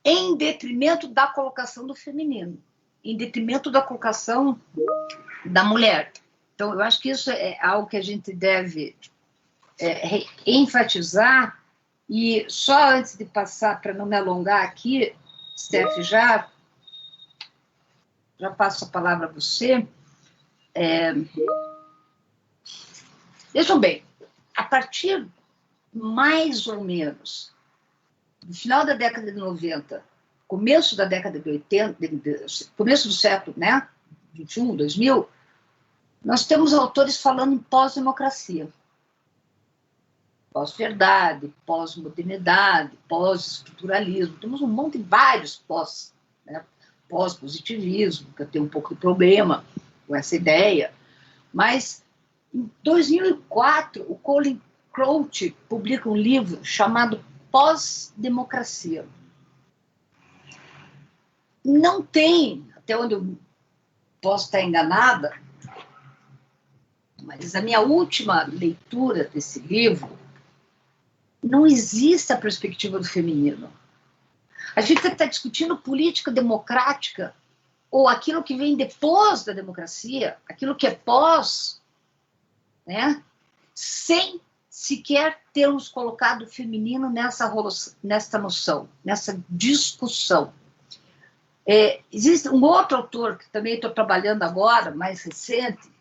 em detrimento da colocação do feminino, em detrimento da colocação da mulher. Então, eu acho que isso é algo que a gente deve enfatizar E só antes de passar, para não me alongar aqui, Steph, já passo a palavra a você. Vejam bem, a partir mais ou menos do final da década de 90, começo da década de 80, começo do século, né, 21, 2000, nós temos autores falando em pós-democracia. Pós-verdade, pós-modernidade, pós-estruturalismo. Temos um monte de vários pós, né? Pós-positivismo, que eu tenho um pouco de problema com essa ideia. Mas, em 2004, o Colin Crouch publica um livro chamado Pós-democracia. Não tem, até onde eu posso estar enganada, mas a minha última leitura desse livro, não existe a perspectiva do feminino. A gente está discutindo política democrática, ou aquilo que vem depois da democracia, aquilo que é pós, né? Sem sequer termos colocado o feminino nessa noção, nessa discussão. Existe um outro autor que também estou trabalhando agora, mais recente,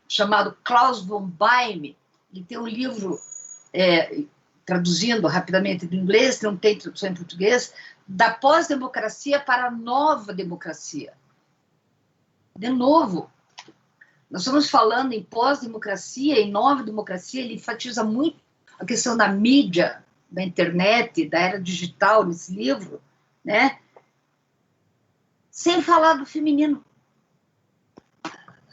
chamado Klaus von Baim. Ele tem um livro, traduzindo rapidamente do inglês, não tem tradução em português, da pós-democracia para a nova democracia. De novo, nós estamos falando em pós-democracia, em nova democracia, ele enfatiza muito a questão da mídia, da internet, da era digital nesse livro, né? Sem falar do feminino.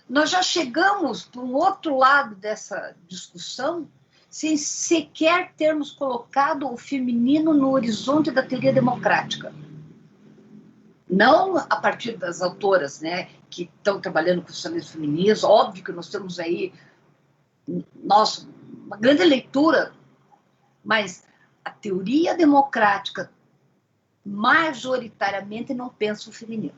Nós já chegamos para um outro lado dessa discussão sem sequer termos colocado o feminino no horizonte da teoria democrática. Não a partir das autoras, né, que estão trabalhando com o socialismo feminista. Óbvio que nós temos aí, nossa, uma grande leitura, mas a teoria democrática majoritariamente não pensa o feminino.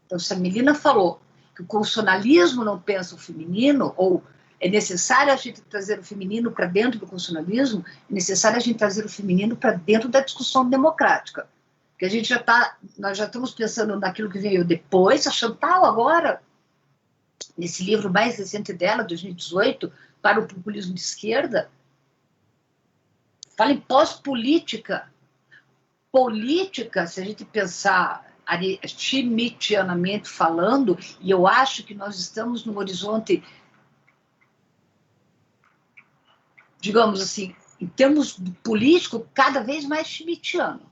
Então, se a Melina falou que o constitucionalismo não pensa o feminino, ou é necessário a gente trazer o feminino para dentro do constitucionalismo, é necessário a gente trazer o feminino para dentro da discussão democrática. Porque a gente nós já estamos pensando naquilo que veio depois. A Chantal agora, nesse livro mais recente dela, 2018, Para o Populismo de Esquerda, fala em pós-política. Política, se a gente pensar schmittianamente falando, e eu acho que nós estamos num horizonte, digamos assim, em termos político, cada vez mais schmittiano.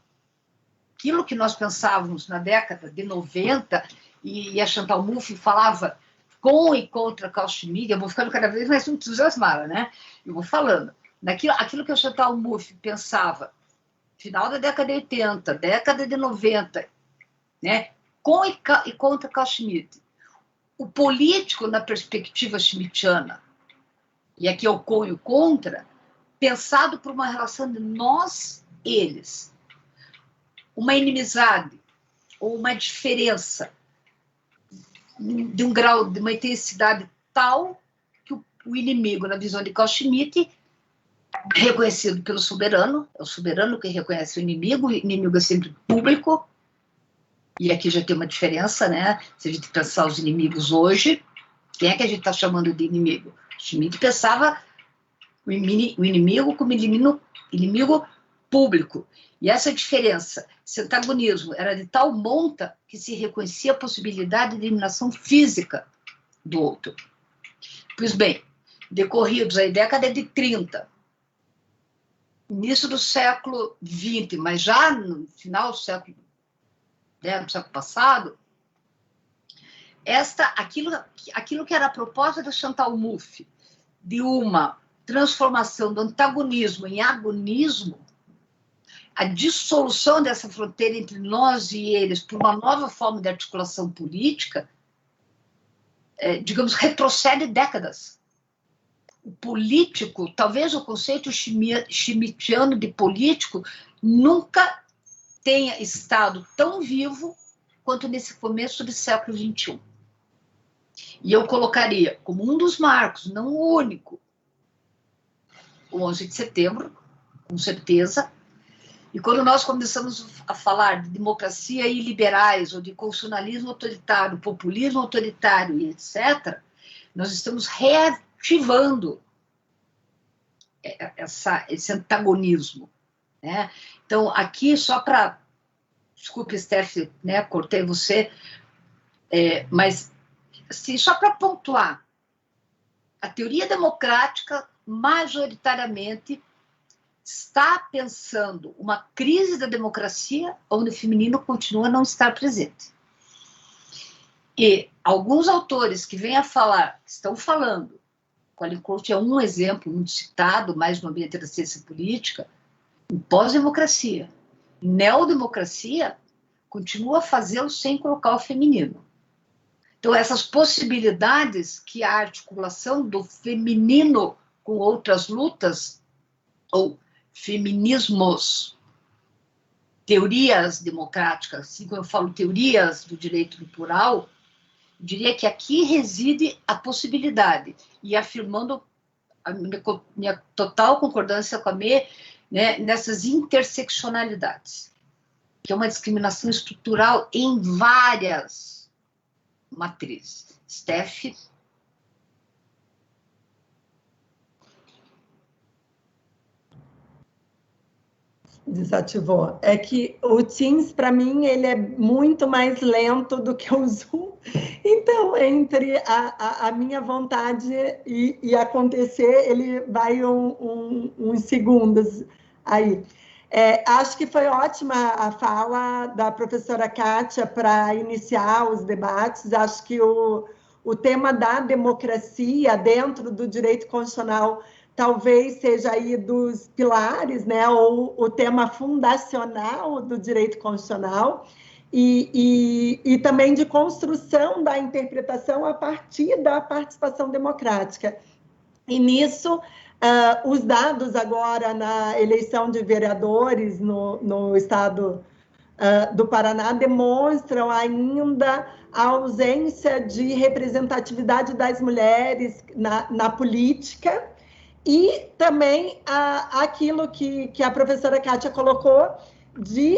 Aquilo que nós pensávamos na década de 90, e a Chantal Mouffe falava com e contra Carl Schmitt, eu vou ficando cada vez mais entusiasmada, né? Eu vou falando. Aquilo que a Chantal Mouffe pensava, final da década de 80, década de 90, né? Com e contra Carl Schmitt. O político, na perspectiva schmittiana, e aqui eu com e contra, pensado por uma relação de nós, eles. Uma inimizade ou uma diferença de um grau, de uma intensidade tal que o inimigo, na visão de Carl Schmitt, reconhecido pelo soberano, é o soberano que reconhece o inimigo é sempre público, e aqui já tem uma diferença, né? Se a gente pensar os inimigos hoje, quem é que a gente está chamando de inimigo? Schmitt pensava o inimigo como inimigo público. E essa diferença, esse antagonismo, era de tal monta que se reconhecia a possibilidade de eliminação física do outro. Pois bem, decorridos aí década de 30, início do século XX, mas já no final do século, do século passado, aquilo que era a proposta da Chantal Mouffe, de uma transformação do antagonismo em agonismo, a dissolução dessa fronteira entre nós e eles por uma nova forma de articulação política, digamos, retrocede décadas. O político, talvez o conceito schmittiano de político, nunca tenha estado tão vivo quanto nesse começo do século XXI. E eu colocaria como um dos marcos, não o único, o 11 de setembro, com certeza. E quando nós começamos a falar de democracia e liberais, ou de constitucionalismo autoritário, populismo autoritário e etc., nós estamos reativando esse antagonismo, né? Então, aqui, só para... Desculpe, Steph, né, cortei você, mas assim, só para pontuar, a teoria democrática, majoritariamente, está pensando uma crise da democracia onde o feminino continua a não estar presente. E alguns autores que vêm a falar, que estão falando, Colin Court é um exemplo muito citado, mais no ambiente da ciência política, em pós-democracia. Em neodemocracia, continua a fazê-lo sem colocar o feminino. Então, essas possibilidades que a articulação do feminino com outras lutas, ou feminismos, teorias democráticas, assim como eu falo teorias do direito do plural, eu diria que aqui reside a possibilidade, e afirmando a minha total concordância com a Mê, né, nessas interseccionalidades, que é uma discriminação estrutural em várias matrizes. Steph? Desativou. É que o Teams, para mim, ele é muito mais lento do que o Zoom. Então, entre a minha vontade e acontecer, ele vai uns segundos aí. Acho que foi ótima a fala da professora Kátia para iniciar os debates. Acho que o tema da democracia dentro do direito constitucional talvez seja aí dos pilares, né, ou o tema fundacional do direito constitucional, e também de construção da interpretação a partir da participação democrática. E nisso, os dados agora na eleição de vereadores no estado do Paraná demonstram ainda a ausência de representatividade das mulheres na política, e também aquilo que a professora Kátia colocou, de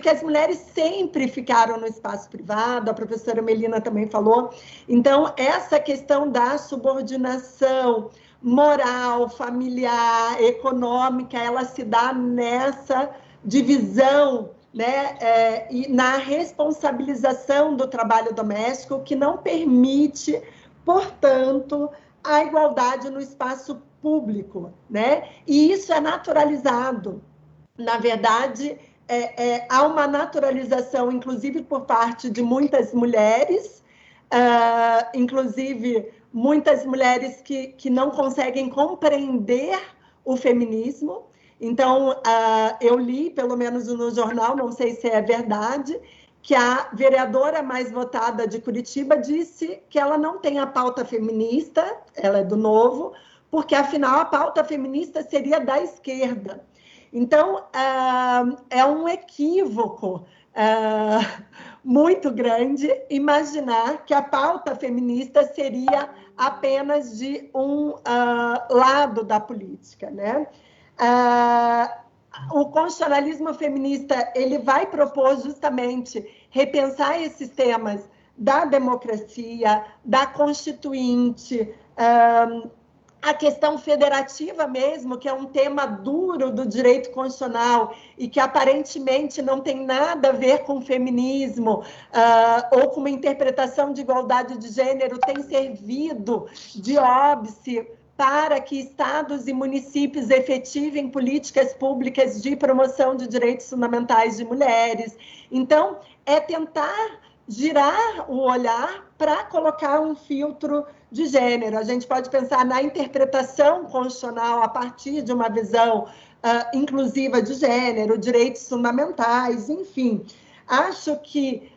que as mulheres sempre ficaram no espaço privado, a professora Melina também falou. Então, essa questão da subordinação moral, familiar, econômica, ela se dá nessa divisão, né, e na responsabilização do trabalho doméstico, que não permite, portanto, a igualdade no espaço público, né? E isso é naturalizado. Na verdade, há uma naturalização, inclusive por parte de muitas mulheres, inclusive muitas mulheres que não conseguem compreender o feminismo. Então, eu li, pelo menos no jornal, não sei se é verdade, que a vereadora mais votada de Curitiba disse que ela não tem a pauta feminista, ela é do Novo, porque, afinal, a pauta feminista seria da esquerda. Então, é um equívoco muito grande imaginar que a pauta feminista seria apenas de um lado da política, né? O constitucionalismo feminista, ele vai propor justamente repensar esses temas da democracia, da constituinte, a questão federativa mesmo, que é um tema duro do direito constitucional e que aparentemente não tem nada a ver com feminismo ou com uma interpretação de igualdade de gênero, tem servido de óbice para que estados e municípios efetivem políticas públicas de promoção de direitos fundamentais de mulheres. Então, é tentar girar o olhar para colocar um filtro de gênero. A gente pode pensar na interpretação constitucional a partir de uma visão inclusiva de gênero, direitos fundamentais, enfim. Acho que,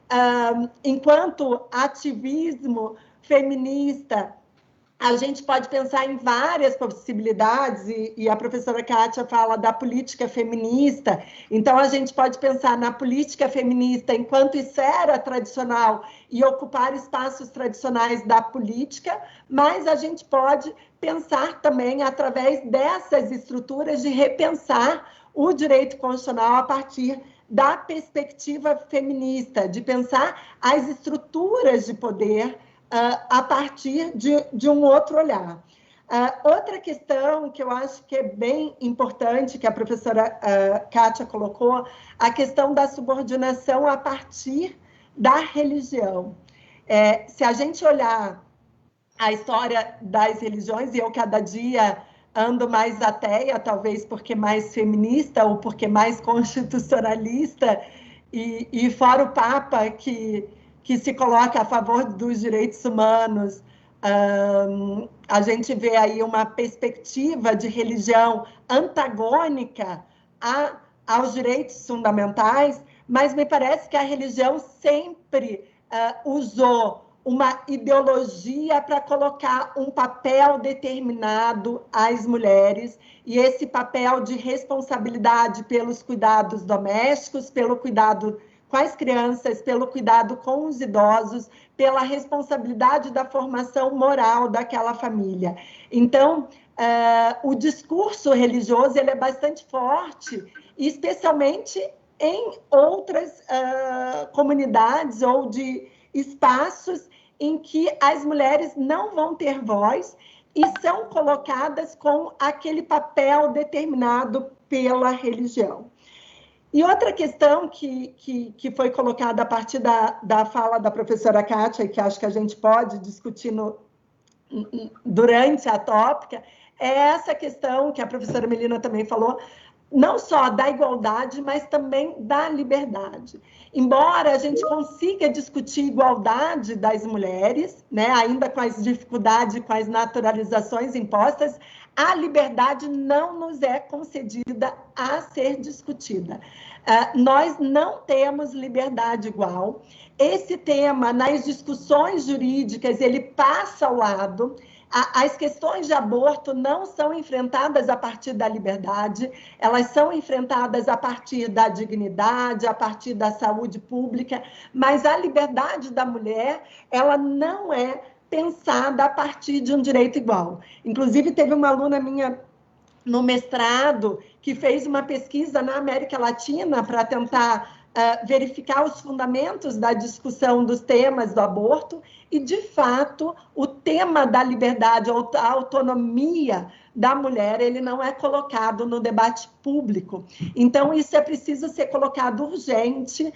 enquanto ativismo feminista a gente pode pensar em várias possibilidades, e a professora Kátia fala da política feminista, então a gente pode pensar na política feminista enquanto esfera tradicional e ocupar espaços tradicionais da política, mas a gente pode pensar também, através dessas estruturas, de repensar o direito constitucional a partir da perspectiva feminista, de pensar as estruturas de poder a partir de um outro olhar. Outra questão que eu acho que é bem importante, que a professora Kátia colocou, a questão da subordinação a partir da religião. Se a gente olhar a história das religiões, e eu cada dia ando mais ateia, talvez porque mais feminista ou porque mais constitucionalista, e fora o Papa que se coloca a favor dos direitos humanos, a gente vê aí uma perspectiva de religião antagônica aos direitos fundamentais, mas me parece que a religião sempre usou uma ideologia para colocar um papel determinado às mulheres, e esse papel de responsabilidade pelos cuidados domésticos, pelo cuidado com as crianças, pelo cuidado com os idosos, pela responsabilidade da formação moral daquela família. Então, o discurso religioso ele é bastante forte, especialmente em outras comunidades ou de espaços em que as mulheres não vão ter voz e são colocadas com aquele papel determinado pela religião. E outra questão que foi colocada a partir da fala da professora Kátia, e que acho que a gente pode discutir durante a tópica, é essa questão que a professora Melina também falou, não só da igualdade, mas também da liberdade. Embora a gente consiga discutir igualdade das mulheres, né, ainda com as dificuldades, com as naturalizações impostas, a liberdade não nos é concedida a ser discutida. Nós não temos liberdade igual. Esse tema, nas discussões jurídicas, ele passa ao lado. As questões de aborto não são enfrentadas a partir da liberdade, elas são enfrentadas a partir da dignidade, a partir da saúde pública, mas a liberdade da mulher, ela não é pensada a partir de um direito igual. Inclusive, teve uma aluna minha no mestrado que fez uma pesquisa na América Latina para tentar verificar os fundamentos da discussão dos temas do aborto, e, de fato, o tema da liberdade ou da autonomia da mulher, ele não é colocado no debate público. Então, isso é preciso ser colocado urgente.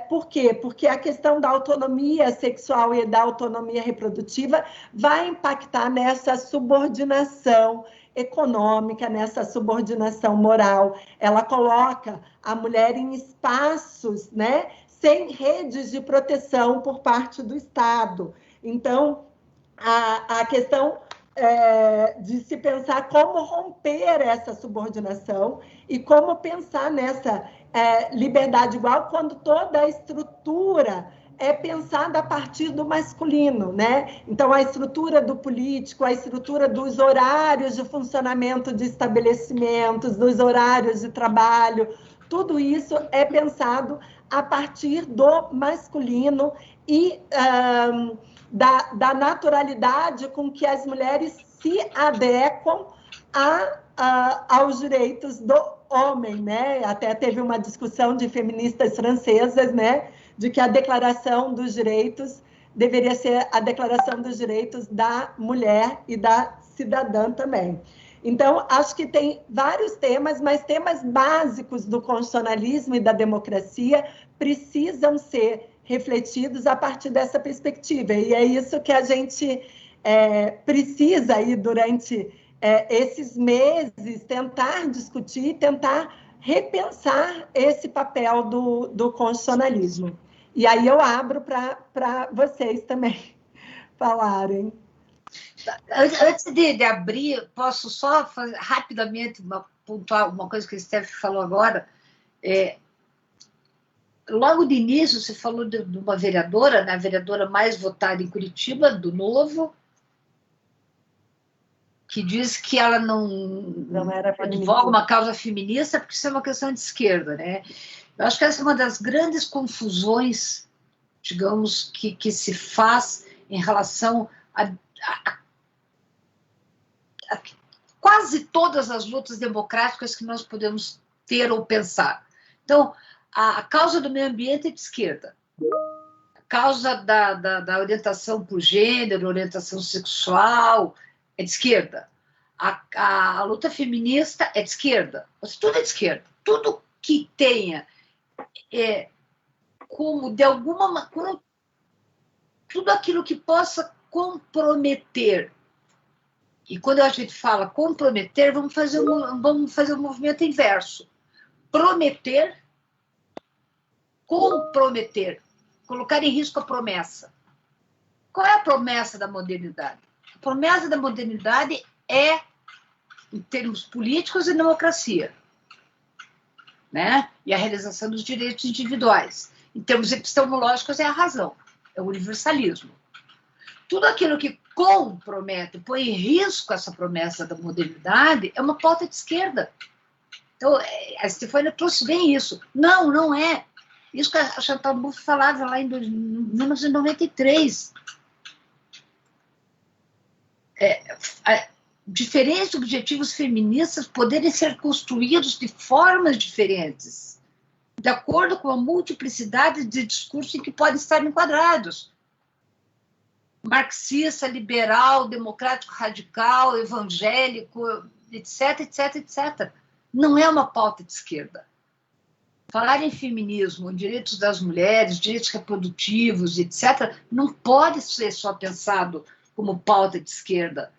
Por quê? Porque a questão da autonomia sexual e da autonomia reprodutiva vai impactar nessa subordinação econômica, nessa subordinação moral. Ela coloca a mulher em espaços, né, sem redes de proteção por parte do Estado. Então, a questão de se pensar como romper essa subordinação e como pensar nessa liberdade igual quando toda a estrutura é pensada a partir do masculino, né? Então, a estrutura do político, a estrutura dos horários de funcionamento de estabelecimentos, dos horários de trabalho, tudo isso é pensado a partir do masculino e da naturalidade com que as mulheres se adequam aos direitos do homem, né? Até teve uma discussão de feministas francesas, né? De que a Declaração dos Direitos deveria ser a Declaração dos Direitos da mulher e da cidadã também. Então, acho que tem vários temas, mas temas básicos do constitucionalismo e da democracia precisam ser refletidos a partir dessa perspectiva. E é isso que a gente precisa aí durante esses meses tentar discutir, tentar repensar esse papel do constitucionalismo. E aí eu abro para vocês também falarem. Antes de abrir, posso só fazer, rapidamente pontuar uma coisa que a Steph falou agora. Logo de início, você falou de uma vereadora, né, a vereadora mais votada em Curitiba, do Novo, que diz que ela não era advoga uma causa feminista porque isso é uma questão de esquerda, né? Eu acho que essa é uma das grandes confusões, digamos, que se faz em relação a quase todas as lutas democráticas que nós podemos ter ou pensar. Então, a causa do meio ambiente é de esquerda. A causa da orientação por gênero, orientação sexual, é de esquerda. A luta feminista é de esquerda. Tudo é de esquerda. Tudo que tenha como, de alguma maneira, tudo aquilo que possa comprometer. E quando a gente fala comprometer, vamos fazer um movimento inverso. Prometer, comprometer, colocar em risco a promessa. Qual é a promessa da modernidade? A promessa da modernidade é, em termos políticos, a democracia, né? E a realização dos direitos individuais. Em termos epistemológicos, é a razão, é o universalismo. Tudo aquilo que compromete, põe em risco essa promessa da modernidade, é uma pauta de esquerda. Então, a Stefânia trouxe bem isso. Não é. Isso que a Chantal Mouffe falava lá em 1993. Diferentes objetivos feministas poderem ser construídos de formas diferentes, de acordo com a multiplicidade de discursos em que podem estar enquadrados. Marxista, liberal, democrático radical, evangélico, etc, etc, etc. Não é uma pauta de esquerda. Falar em feminismo, em direitos das mulheres, direitos reprodutivos, etc., não pode ser só pensado como pauta de esquerda,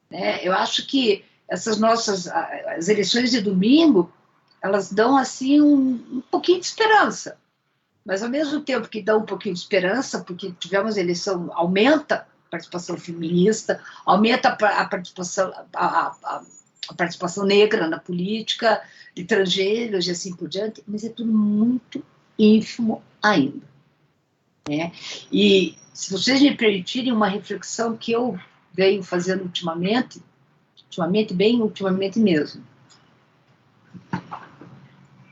né? Eu acho que essas as eleições de domingo, elas dão assim um pouquinho de esperança. Mas, ao mesmo tempo que dá um pouquinho de esperança, porque tivemos eleição, aumenta a participação feminista, aumenta a participação negra na política, de transgêneros e assim por diante, mas é tudo muito ínfimo ainda, né? E, se vocês me permitirem uma reflexão que eu venho fazendo ultimamente mesmo.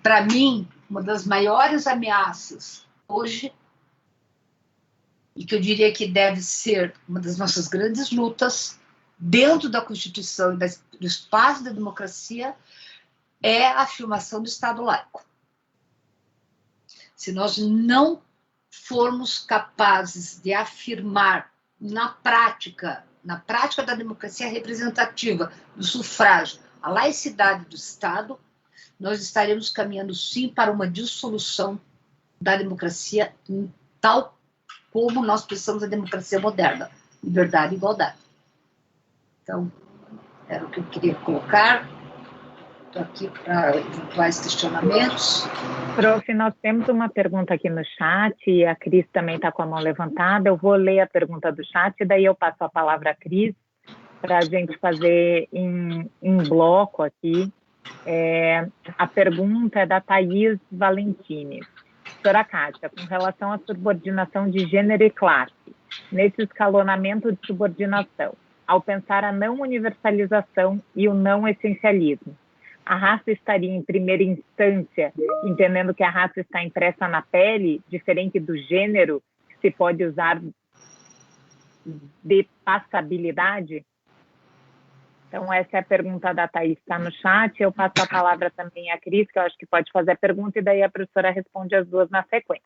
Para mim, uma das maiores ameaças hoje, e que eu diria que deve ser uma das nossas grandes lutas dentro da Constituição e do espaço da democracia, é a afirmação do Estado laico. Se nós não formos capazes de afirmar na prática da democracia representativa, do sufrágio, a laicidade do Estado, nós estaremos caminhando, sim, para uma dissolução da democracia, tal como nós pensamos a democracia moderna, liberdade e igualdade. Então, era o que eu queria colocar. Estou aqui para eventuais questionamentos. Prof, nós temos uma pergunta aqui no chat, e a Cris também está com a mão levantada. Eu vou ler a pergunta do chat, e daí eu passo a palavra à Cris, para a gente fazer em bloco aqui. A pergunta é da Thaís Valentini. Senhora Kátia, com relação à subordinação de gênero e classe, nesse escalonamento de subordinação, ao pensar a não universalização e o não essencialismo, a raça estaria em primeira instância, entendendo que a raça está impressa na pele, diferente do gênero, que se pode usar de passabilidade? Então, essa é a pergunta da Thaís, está no chat. Eu passo a palavra também à Cris, que eu acho que pode fazer a pergunta, e daí a professora responde as duas na sequência.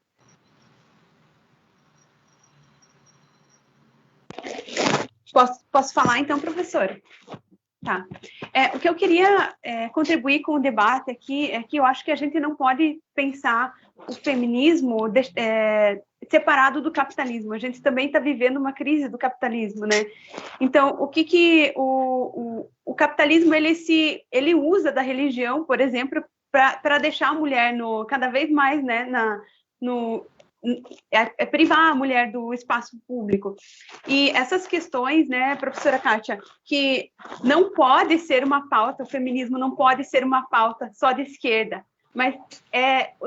Posso falar, então, professora? Tá. O que eu queria contribuir com o debate aqui é que eu acho que a gente não pode pensar o feminismo separado do capitalismo. A gente também está vivendo uma crise do capitalismo, né? Então, o capitalismo ele usa da religião, por exemplo, para deixar a mulher cada vez mais, né, privar a mulher do espaço público. E essas questões, né, professora Kátia, que não pode ser uma pauta, o feminismo não pode ser uma pauta só de esquerda, mas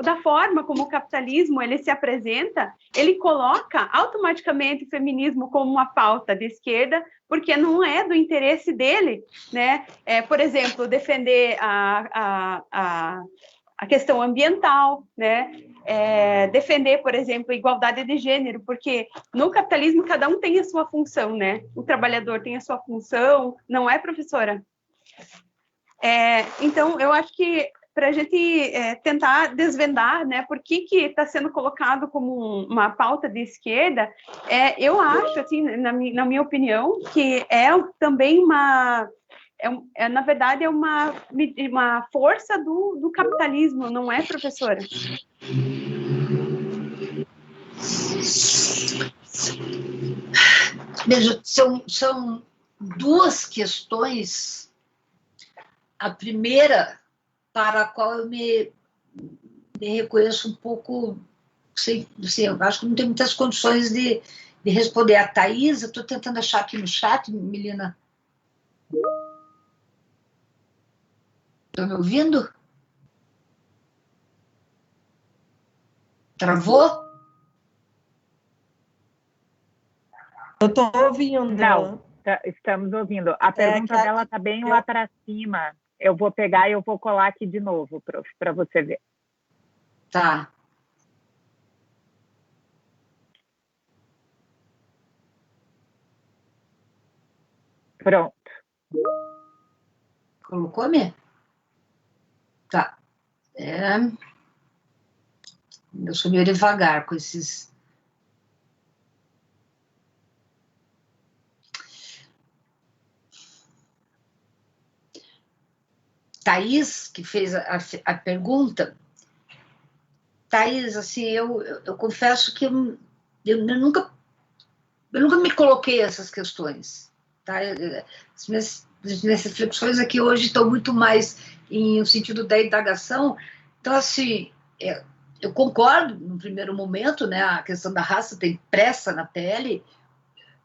da forma como o capitalismo ele se apresenta, ele coloca automaticamente o feminismo como uma pauta de esquerda, porque não é do interesse dele, né? Por exemplo, defender a questão ambiental, né? Defender, por exemplo, a igualdade de gênero, porque no capitalismo cada um tem a sua função, né? O trabalhador tem a sua função, não é, professora? Então, eu acho que para a gente tentar desvendar, né, por que está sendo colocado como uma pauta de esquerda, eu acho, assim, na minha opinião, que também na verdade, é uma força do capitalismo, não é, professora? Veja, são duas questões. A primeira, para a qual eu me reconheço um pouco, assim, eu acho que não tenho muitas condições de responder. A Thaís, eu estou tentando achar aqui no chat, Melina. Estão me ouvindo? Travou? Eu estou ouvindo. Não, estamos ouvindo. A pergunta dela está bem lá para cima. Eu vou pegar e eu vou colar aqui de novo, prof, para você ver. Tá. Pronto. Colocou-me? Tá. Eu sou meio devagar com esses... Thaís, que fez a pergunta, Thaís, assim, eu confesso que eu nunca me coloquei essas questões, tá? As minhas reflexões aqui hoje estão muito mais no sentido da indagação. Então, assim, eu concordo no primeiro momento, né? A questão da raça tem pressa na pele,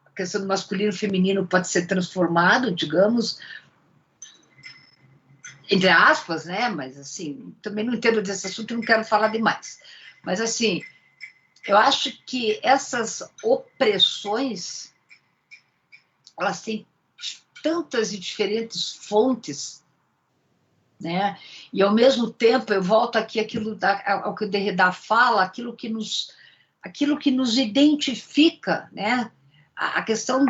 a questão do masculino e feminino pode ser transformado, digamos, entre aspas, né? Mas, assim, também não entendo desse assunto e não quero falar demais. Mas, assim, eu acho que essas opressões, elas têm tantas e diferentes fontes, né? E, ao mesmo tempo, eu volto aqui ao que o Derrida fala, aquilo que nos identifica, né? A questão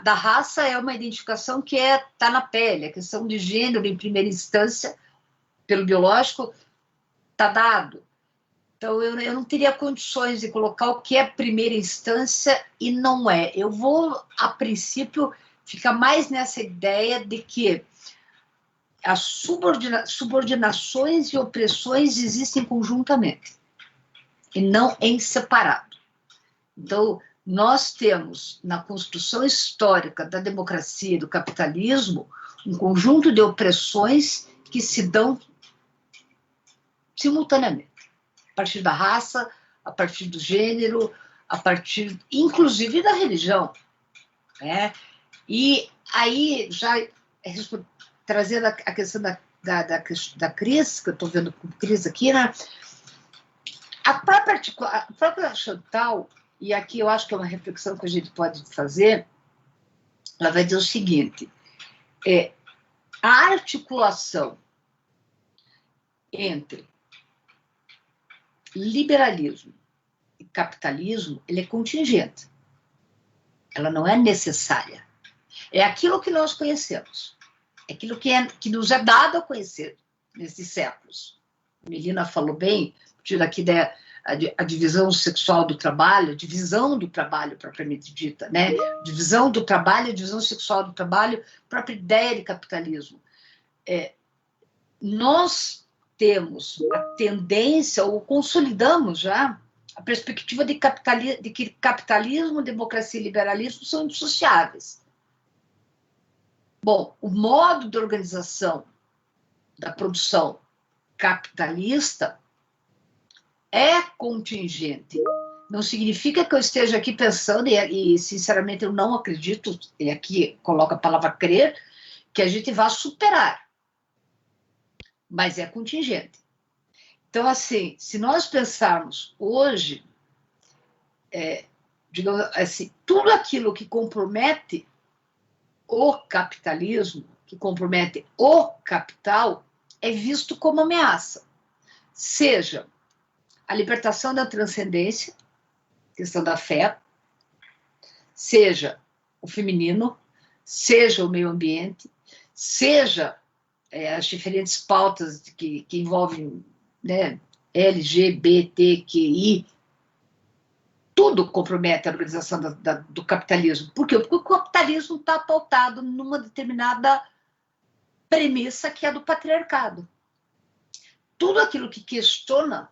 da raça é uma identificação que está na pele. A questão de gênero, em primeira instância, pelo biológico, está dado. Então, eu não teria condições de colocar o que é primeira instância e não é. Eu vou, a princípio, ficar mais nessa ideia de que as subordinações e opressões existem conjuntamente e não em separado. Então, nós temos, na construção histórica da democracia e do capitalismo, um conjunto de opressões que se dão simultaneamente, a partir da raça, a partir do gênero, a partir, inclusive, da religião, né? E aí, já trazendo a questão da Cris, que eu estou vendo com Cris aqui, né? A própria Chantal, e aqui eu acho que é uma reflexão que a gente pode fazer, ela vai dizer o seguinte, a articulação entre liberalismo e capitalismo, ele é contingente. Ela não é necessária. É aquilo que nós conhecemos. É aquilo que nos é dado a conhecer nesses séculos. A Melina falou bem, tira aqui a divisão sexual do trabalho, a divisão do trabalho propriamente dita, né? Divisão do trabalho, a divisão sexual do trabalho, própria ideia de capitalismo. Nós temos a tendência, ou consolidamos já, a perspectiva de que capitalismo, democracia e liberalismo são indissociáveis. Bom, o modo de organização da produção capitalista é contingente. Não significa que eu esteja aqui pensando, e sinceramente eu não acredito, e aqui coloco a palavra crer, que a gente vá superar. Mas é contingente. Então, assim, se nós pensarmos hoje, digamos assim, tudo aquilo que compromete o capitalismo, que compromete o capital, é visto como ameaça. Seja a libertação da transcendência, questão da fé, seja o feminino, seja o meio ambiente, seja as diferentes pautas que envolvem, né, LGBTQI, tudo compromete a organização do capitalismo. Por quê? Porque o capitalismo está pautado numa determinada premissa que é do patriarcado. Tudo aquilo que questiona,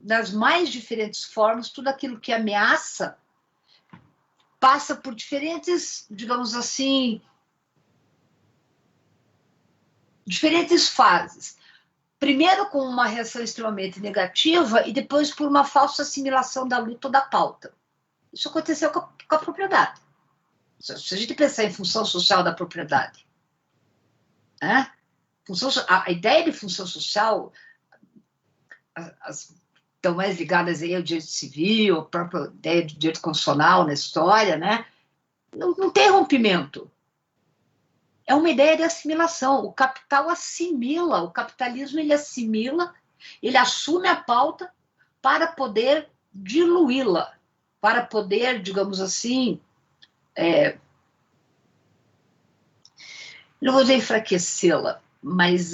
nas mais diferentes formas, tudo aquilo que ameaça, passa por diferentes, digamos assim, diferentes fases. Primeiro com uma reação extremamente negativa e depois por uma falsa assimilação da luta ou da pauta. Isso aconteceu com a propriedade. Se a gente pensar em função social da propriedade, né? A ideia de função social, as estão mais ligadas aí ao direito civil, a própria ideia de direito constitucional na história, né? Não tem rompimento. É uma ideia de assimilação. O capital assimila, o capitalismo ele assimila, ele assume a pauta para poder diluí-la, para poder, digamos assim, não vou dizer enfraquecê-la, mas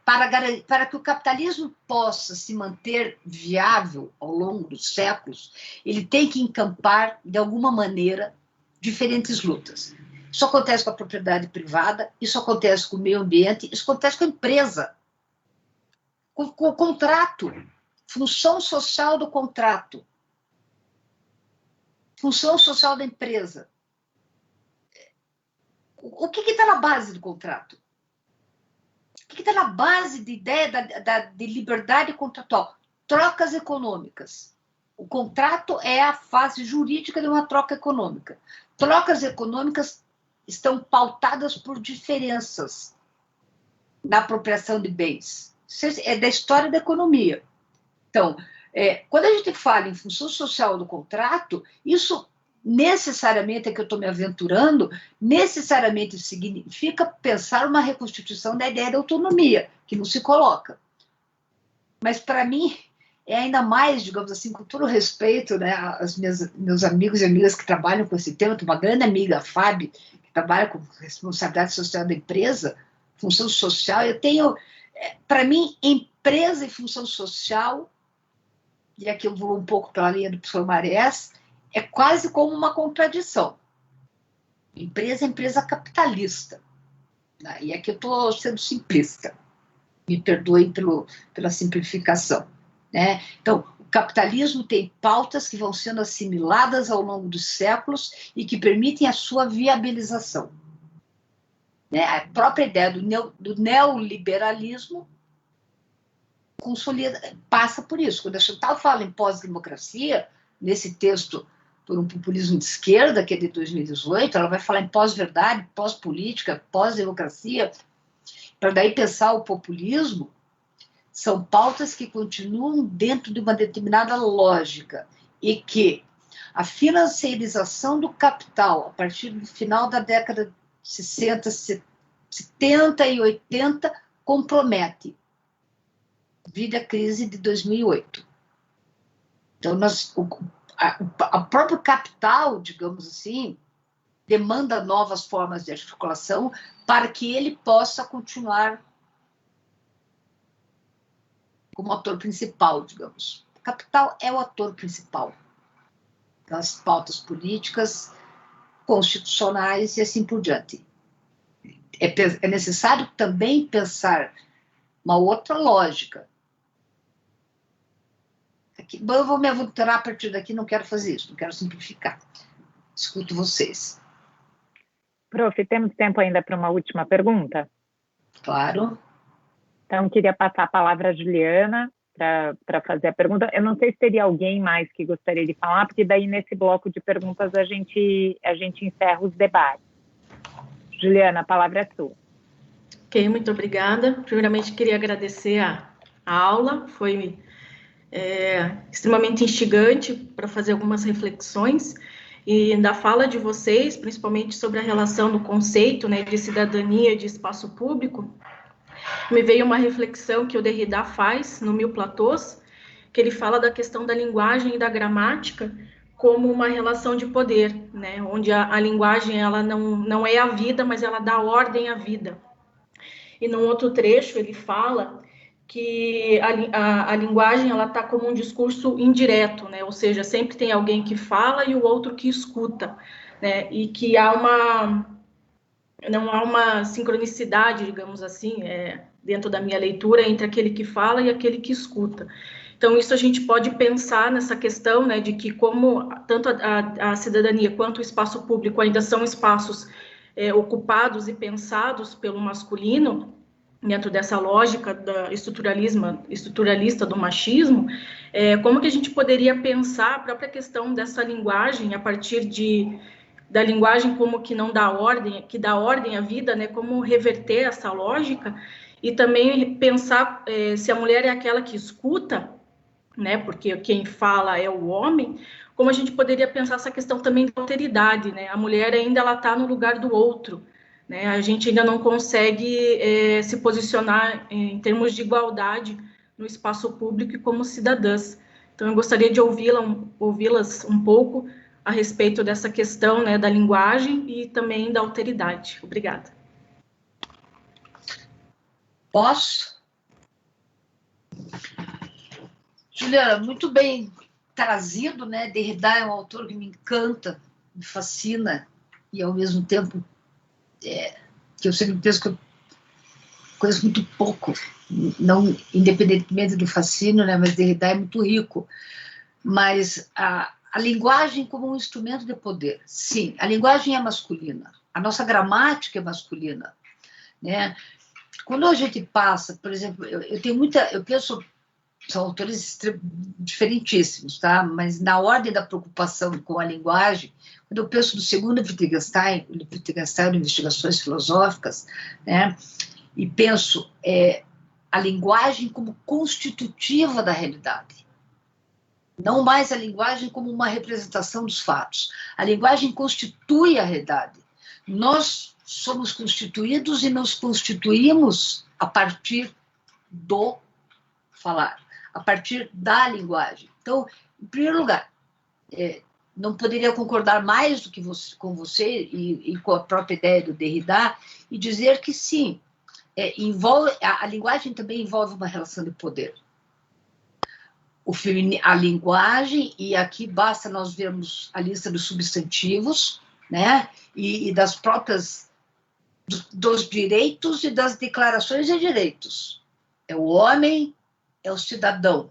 para que o capitalismo possa se manter viável ao longo dos séculos, ele tem que encampar, de alguma maneira, diferentes lutas. Isso acontece com a propriedade privada, isso acontece com o meio ambiente, isso acontece com a empresa, com o contrato, função social do contrato, função social da empresa. O que está na base do contrato? O que está na base da ideia de liberdade contratual? Trocas econômicas. O contrato é a fase jurídica de uma troca econômica. Trocas econômicas estão pautadas por diferenças na apropriação de bens. Isso é da história da economia. Então, quando a gente fala em função social do contrato, isso necessariamente, é que eu estou me aventurando, necessariamente significa pensar uma reconstituição da ideia da autonomia, que não se coloca. Mas, para mim, é ainda mais, digamos assim, com todo respeito, né, aos meus amigos e amigas que trabalham com esse tema, tem uma grande amiga, a Fábio, que trabalha com responsabilidade social da empresa, função social, eu tenho, para mim, empresa e função social, e aqui eu vou um pouco para a linha do professor Marés, é quase como uma contradição. Empresa é empresa capitalista. E aqui eu estou sendo simplista. Me perdoem pela simplificação. Né? Então, o capitalismo tem pautas que vão sendo assimiladas ao longo dos séculos e que permitem a sua viabilização. Né? A própria ideia do neoliberalismo passa por isso. Quando a Chantal fala em pós-democracia, nesse texto por um populismo de esquerda, que é de 2018, ela vai falar em pós-verdade, pós-política, pós-democracia, para daí pensar o populismo, são pautas que continuam dentro de uma determinada lógica e que a financiarização do capital, a partir do final da década de 60, 70 e 80, compromete. Vide a crise de 2008. Então, o próprio capital, digamos assim, demanda novas formas de articulação para que ele possa continuar como ator principal, digamos. O capital é o ator principal das pautas políticas, constitucionais e assim por diante. É necessário também pensar uma outra lógica. Eu vou me aventurar a partir daqui, não quero fazer isso, não quero simplificar. Escuto vocês. Prof, temos tempo ainda para uma última pergunta? Claro. Então, queria passar a palavra à Juliana para fazer a pergunta. Eu não sei se teria alguém mais que gostaria de falar, porque daí nesse bloco de perguntas a gente encerra os debates. Juliana, a palavra é sua. Ok, muito obrigada. Primeiramente, queria agradecer a aula, foi extremamente instigante para fazer algumas reflexões. E da fala de vocês, principalmente sobre a relação do conceito, né, de cidadania e de espaço público, me veio uma reflexão que o Derrida faz no Mil Platôs, que ele fala da questão da linguagem e da gramática como uma relação de poder, né, onde a linguagem ela não é a vida, mas ela dá ordem à vida. E num outro trecho ele fala que a linguagem ela está como um discurso indireto, né? Ou seja, sempre tem alguém que fala e o outro que escuta, né? E que não há uma sincronicidade, digamos assim, dentro da minha leitura, entre aquele que fala e aquele que escuta. Então, isso a gente pode pensar nessa questão, né, de que como tanto a cidadania quanto o espaço público ainda são espaços ocupados e pensados pelo masculino, dentro dessa lógica da estruturalista do machismo, como que a gente poderia pensar a própria questão dessa linguagem a partir da linguagem como que não dá ordem, que dá ordem à vida, né? Como reverter essa lógica e também pensar se a mulher é aquela que escuta, né? Porque quem fala é o homem. Como a gente poderia pensar essa questão também da alteridade, né? A mulher ainda ela está no lugar do outro. Né? A gente ainda não consegue se posicionar em termos de igualdade no espaço público e como cidadãs. Então, eu gostaria de ouvi-las um pouco a respeito dessa questão, né, da linguagem e também da alteridade. Obrigada. Posso? Juliana, muito bem trazido, né? Derrida é um autor que me encanta, me fascina e, ao mesmo tempo, que eu sempre penso que eu conheço muito pouco, não independentemente do fascínio, né, mas Derrida é muito rico. Mas a linguagem como um instrumento de poder, sim, a linguagem é masculina, a nossa gramática é masculina, né? Quando a gente passa, por exemplo, eu penso, são autores diferentíssimos, tá? Mas na ordem da preocupação com a linguagem, quando eu penso no segundo Wittgenstein, Investigações Filosóficas, né? E penso a linguagem como constitutiva da realidade. Não mais a linguagem como uma representação dos fatos. A linguagem constitui a realidade. Nós somos constituídos e nos constituímos a partir do falar, a partir da linguagem. Então, em primeiro lugar, não poderia concordar mais do que com você e com a própria ideia do Derrida e dizer que sim, a linguagem também envolve uma relação de poder. A linguagem, e aqui basta nós vermos a lista dos substantivos, né, e das próprias, dos direitos e das declarações de direitos. É o homem, é o cidadão,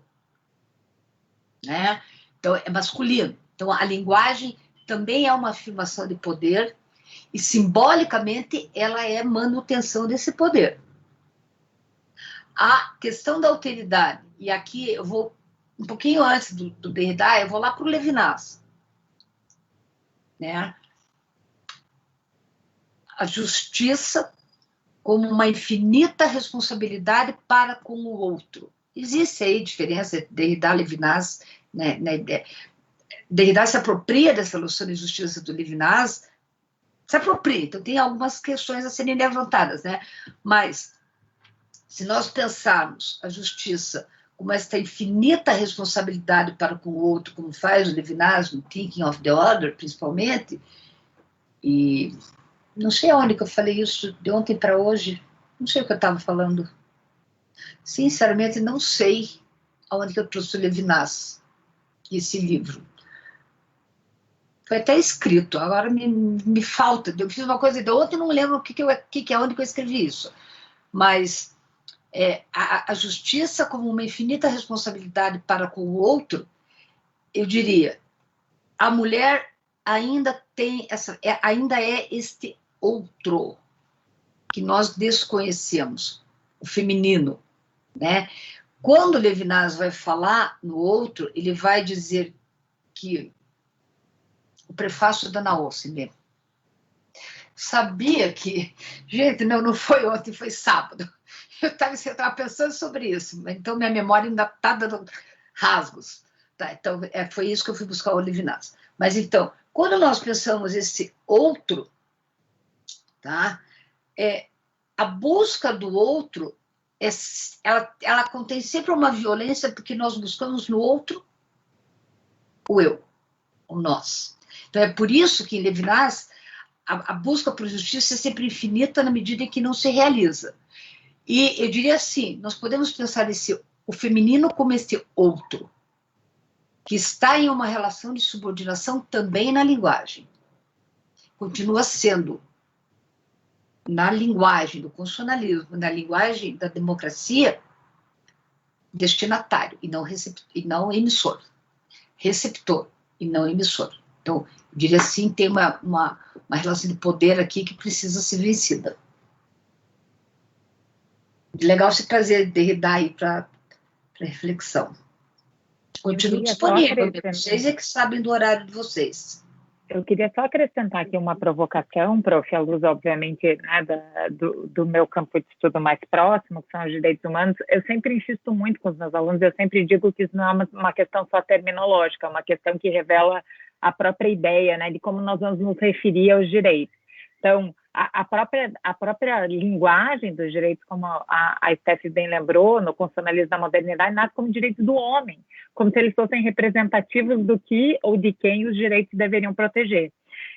né? Então, é masculino. Então, a linguagem também é uma afirmação de poder e, simbolicamente, ela é manutenção desse poder. A questão da alteridade, e aqui eu vou um pouquinho antes do Derrida, eu vou lá para o Levinas, né? A justiça como uma infinita responsabilidade para com o outro. Existe aí diferença entre Derrida e Levinas, né, na ideia. Derrida se apropria dessa noção de justiça do Levinas, se apropria, então tem algumas questões a serem levantadas, né? Mas, se nós pensarmos a justiça como esta infinita responsabilidade para com o outro, como faz o Levinas no Thinking of the Other, principalmente, e não sei aonde que eu falei isso de ontem para hoje, não sei o que eu estava falando. Sinceramente, não sei aonde que eu trouxe o Levinas, esse livro. Foi até escrito, agora me falta. Eu fiz uma coisa de ontem, não lembro onde que eu escrevi isso. Mas a justiça como uma infinita responsabilidade para com o outro, eu diria, a mulher ainda tem ainda é este outro que nós desconhecemos, o feminino, né? Quando Levinas vai falar no outro, ele vai dizer que o prefácio da Naoce mesmo. Sabia que... Gente, não foi ontem, foi sábado. Eu estava pensando sobre isso, então minha memória ainda está dando rasgos. Tá, então, foi isso que eu fui buscar o Levinas. Mas, então, Quando nós pensamos esse outro, tá? A busca do outro, ela contém sempre uma violência, porque nós buscamos no outro o eu, o nós. Então, é por isso que em Levinas a busca por justiça é sempre infinita na medida em que não se realiza. E eu diria assim, nós podemos pensar o feminino como esse outro, que está em uma relação de subordinação também na linguagem. Continua sendo, na linguagem do constitucionalismo, na linguagem da democracia, destinatário e não emissor. Receptor e não emissor. Então, eu diria assim, tem uma relação de poder aqui que precisa ser vencida. Legal você trazer Derrida aí para reflexão. Continuo disponível, vocês é que sabem do horário de vocês. Eu queria só acrescentar aqui uma provocação, prof, à luz, obviamente, né, do meu campo de estudo mais próximo, que são os direitos humanos. Eu sempre insisto muito com os meus alunos, eu sempre digo que isso não é uma questão só terminológica, é uma questão que revela a própria ideia, né, de como nós vamos nos referir aos direitos. Então, a própria linguagem dos direitos, como a Steph bem lembrou, no constitucionalismo da modernidade, nasce como direitos do homem, como se eles fossem representativos do que ou de quem os direitos deveriam proteger.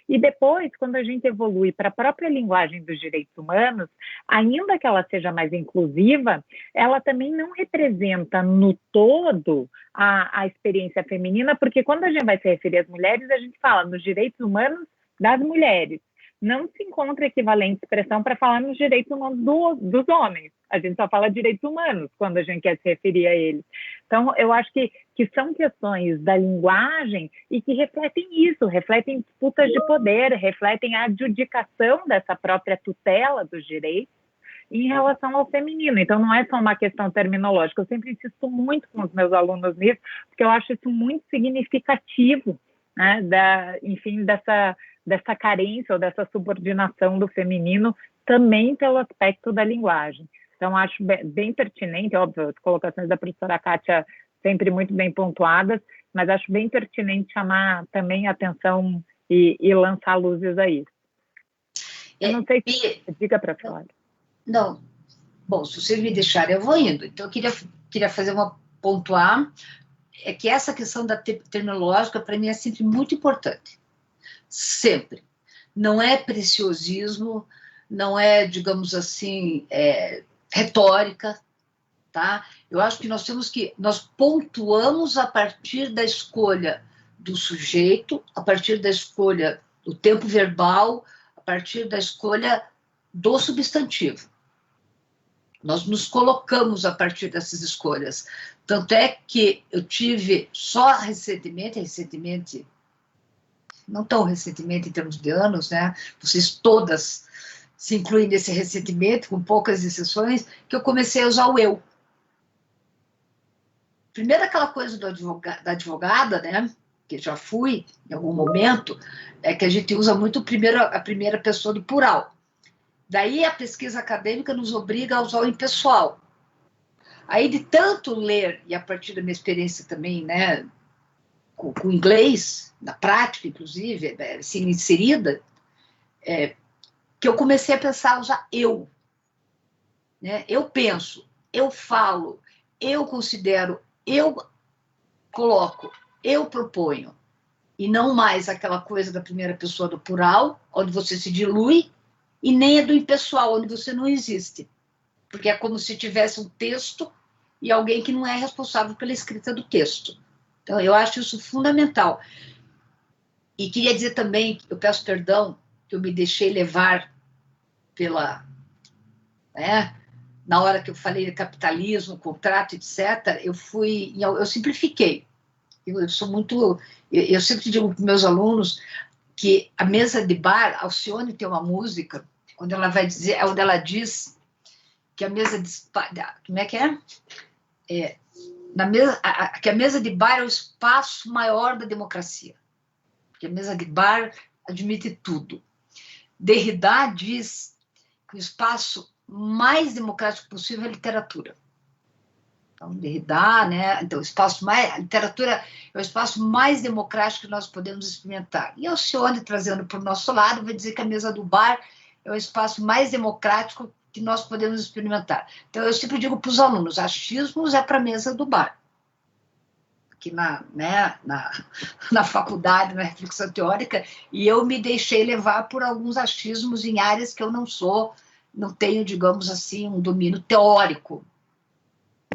E depois, quando a gente evolui para a própria linguagem dos direitos humanos, ainda que ela seja mais inclusiva, ela também não representa no todo a experiência feminina, porque quando a gente vai se referir às mulheres, a gente fala nos direitos humanos das mulheres. Não se encontra equivalente expressão para falar nos direitos humanos dos homens. A gente só fala direitos humanos quando a gente quer se referir a eles. Então, eu acho que são questões da linguagem e que refletem isso, refletem disputas de poder, refletem a adjudicação dessa própria tutela dos direitos em relação ao feminino. Então, não é só uma questão terminológica. Eu sempre insisto muito com os meus alunos nisso, porque eu acho isso muito significativo, né, dessa carência ou dessa subordinação do feminino também pelo aspecto da linguagem. Então, acho bem pertinente, óbvio, as colocações da professora Kátia sempre muito bem pontuadas, mas acho bem pertinente chamar também a atenção e lançar luzes a isso. Eu não sei se... Diga para fora. Não. Bom, se vocês me deixarem, eu vou indo. Então, eu queria fazer pontuar, é que essa questão da terminológica, para mim, é sempre muito importante. Sempre. Não é preciosismo, não é, digamos assim, retórica, tá? Eu acho que nós pontuamos a partir da escolha do sujeito, a partir da escolha do tempo verbal, a partir da escolha do substantivo. Nós nos colocamos a partir dessas escolhas. Tanto é que eu tive só recentemente, não tão recentemente em termos de anos, né? Vocês todas se incluem nesse recentemente, com poucas exceções, que eu comecei a usar o eu. Primeiro aquela coisa da advogada, né? Que já fui em algum momento, é que a gente usa muito a primeira pessoa do plural. Daí a pesquisa acadêmica nos obriga a usar o impessoal. Aí de tanto ler, e a partir da minha experiência também, né, com inglês, na prática, inclusive, assim, inserida, que eu comecei a pensar, a usar eu. Né? Eu penso, eu falo, eu considero, eu coloco, eu proponho. E não mais aquela coisa da primeira pessoa do plural, onde você se dilui, e nem é do impessoal, onde você não existe. Porque é como se tivesse um texto e alguém que não é responsável pela escrita do texto. Então, eu acho isso fundamental. E queria dizer também, eu peço perdão, que eu me deixei levar pela... Né, na hora que eu falei de capitalismo, contrato, etc., eu simplifiquei. Eu sou muito... Eu sempre digo para meus alunos que a mesa de bar, Alcione tem uma música, onde ela vai dizer, onde ela diz que a mesa de... Como é que é? Que a mesa de bar é o espaço maior da democracia. Porque a mesa de bar admite tudo. Derrida diz que o espaço mais democrático possível é a literatura. Então, Derrida, né? Então, a literatura é o espaço mais democrático que nós podemos experimentar. E Alcione, trazendo para o nosso lado, vai dizer que a mesa do bar é o espaço mais democrático que nós podemos experimentar. Então, eu sempre digo para os alunos, achismos é para a mesa do bar. Aqui na faculdade, na reflexão teórica, e eu me deixei levar por alguns achismos em áreas que eu não tenho, digamos assim, um domínio teórico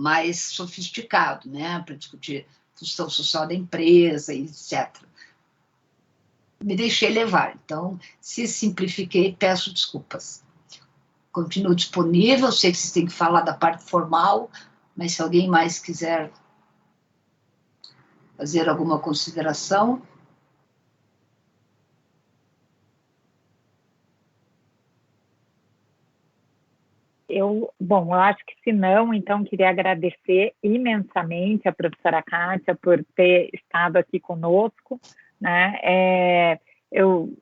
mais sofisticado, né, para discutir função social da empresa, etc. Me deixei levar. Então, se simplifiquei, peço desculpas. Continuo disponível, sei que vocês têm que falar da parte formal, mas se alguém mais quiser fazer alguma consideração. Eu acho que se não, então queria agradecer imensamente a professora Kátia por ter estado aqui conosco, né?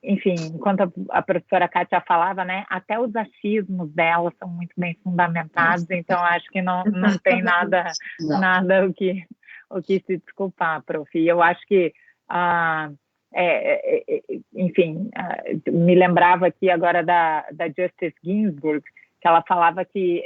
Enfim, enquanto a professora Kátia falava, né, até os achismos dela são muito bem fundamentados, então acho que não tem nada o que se desculpar, prof. E eu acho que, enfim, me lembrava aqui agora da Justice Ginsburg, que ela falava que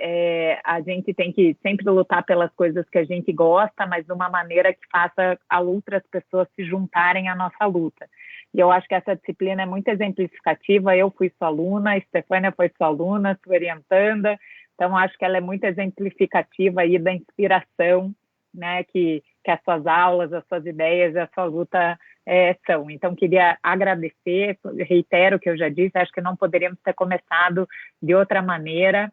a gente tem que sempre lutar pelas coisas que a gente gosta, mas de uma maneira que faça outras pessoas se juntarem à nossa luta. E eu acho que essa disciplina é muito exemplificativa. Eu fui sua aluna, a Estefânia foi sua aluna, sua orientanda, então acho que ela é muito exemplificativa aí da inspiração, né, que as suas aulas, as suas ideias, a sua luta são. Então, queria agradecer, reitero o que eu já disse, acho que não poderíamos ter começado de outra maneira,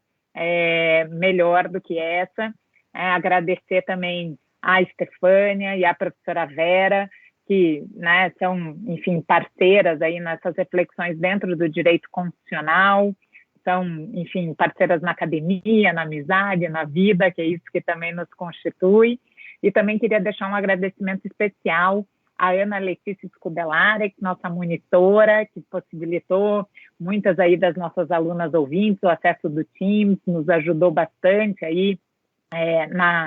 melhor do que essa. Agradecer também a Estefânia e a professora Vera, que, né, são, enfim, parceiras aí nessas reflexões dentro do direito constitucional, são, enfim, parceiras na academia, na amizade, na vida, que é isso que também nos constitui. E também queria deixar um agradecimento especial à Ana Letícia Scudellari, nossa monitora, que possibilitou muitas aí das nossas alunas ouvintes o acesso do Teams, nos ajudou bastante aí,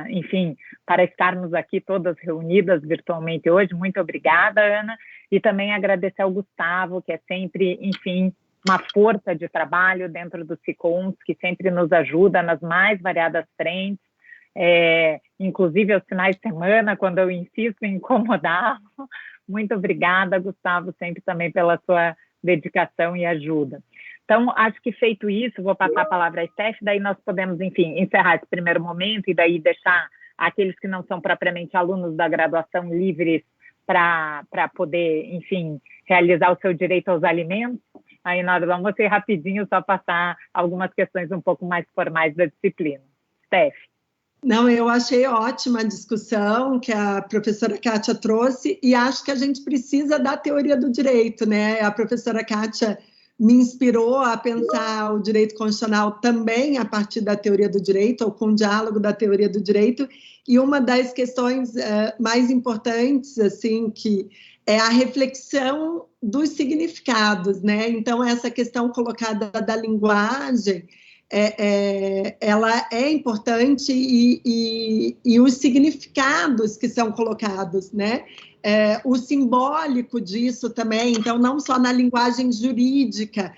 enfim, para estarmos aqui todas reunidas virtualmente hoje. Muito obrigada, Ana. E também agradecer ao Gustavo, que é sempre, enfim, uma força de trabalho dentro do SICOMS, que sempre nos ajuda nas mais variadas frentes, inclusive aos finais de semana, quando eu insisto em incomodá-lo. Muito obrigada, Gustavo, sempre também pela sua dedicação e ajuda. Então, acho que feito isso, vou passar a palavra à Steph, daí nós podemos, enfim, encerrar esse primeiro momento e daí deixar aqueles que não são propriamente alunos da graduação livres para poder, enfim, realizar o seu direito aos alimentos. Aí nós vamos ser rapidinho, só passar algumas questões um pouco mais formais da disciplina. Steph. Não, eu achei ótima a discussão que a professora Kátia trouxe e acho que a gente precisa da teoria do direito, né? A professora Kátia me inspirou a pensar o direito constitucional também a partir da teoria do direito, ou com o diálogo da teoria do direito, e uma das questões mais importantes, assim, que é a reflexão dos significados, né? Então, essa questão colocada da linguagem, ela é importante e os significados que são colocados, né? O simbólico disso também, então não só na linguagem jurídica,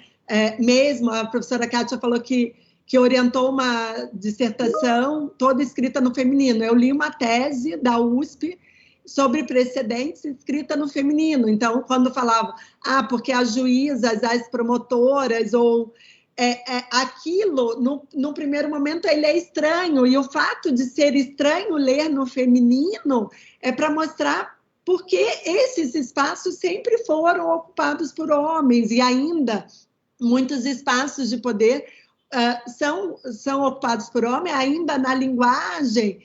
mesmo a professora Kátia falou que orientou uma dissertação toda escrita no feminino. Eu li uma tese da USP sobre precedentes escrita no feminino, então quando falava, porque as juízas, as promotoras, ou aquilo, no primeiro momento, ele é estranho, e o fato de ser estranho ler no feminino é para mostrar porque esses espaços sempre foram ocupados por homens, e ainda muitos espaços de poder são ocupados por homens, ainda na linguagem,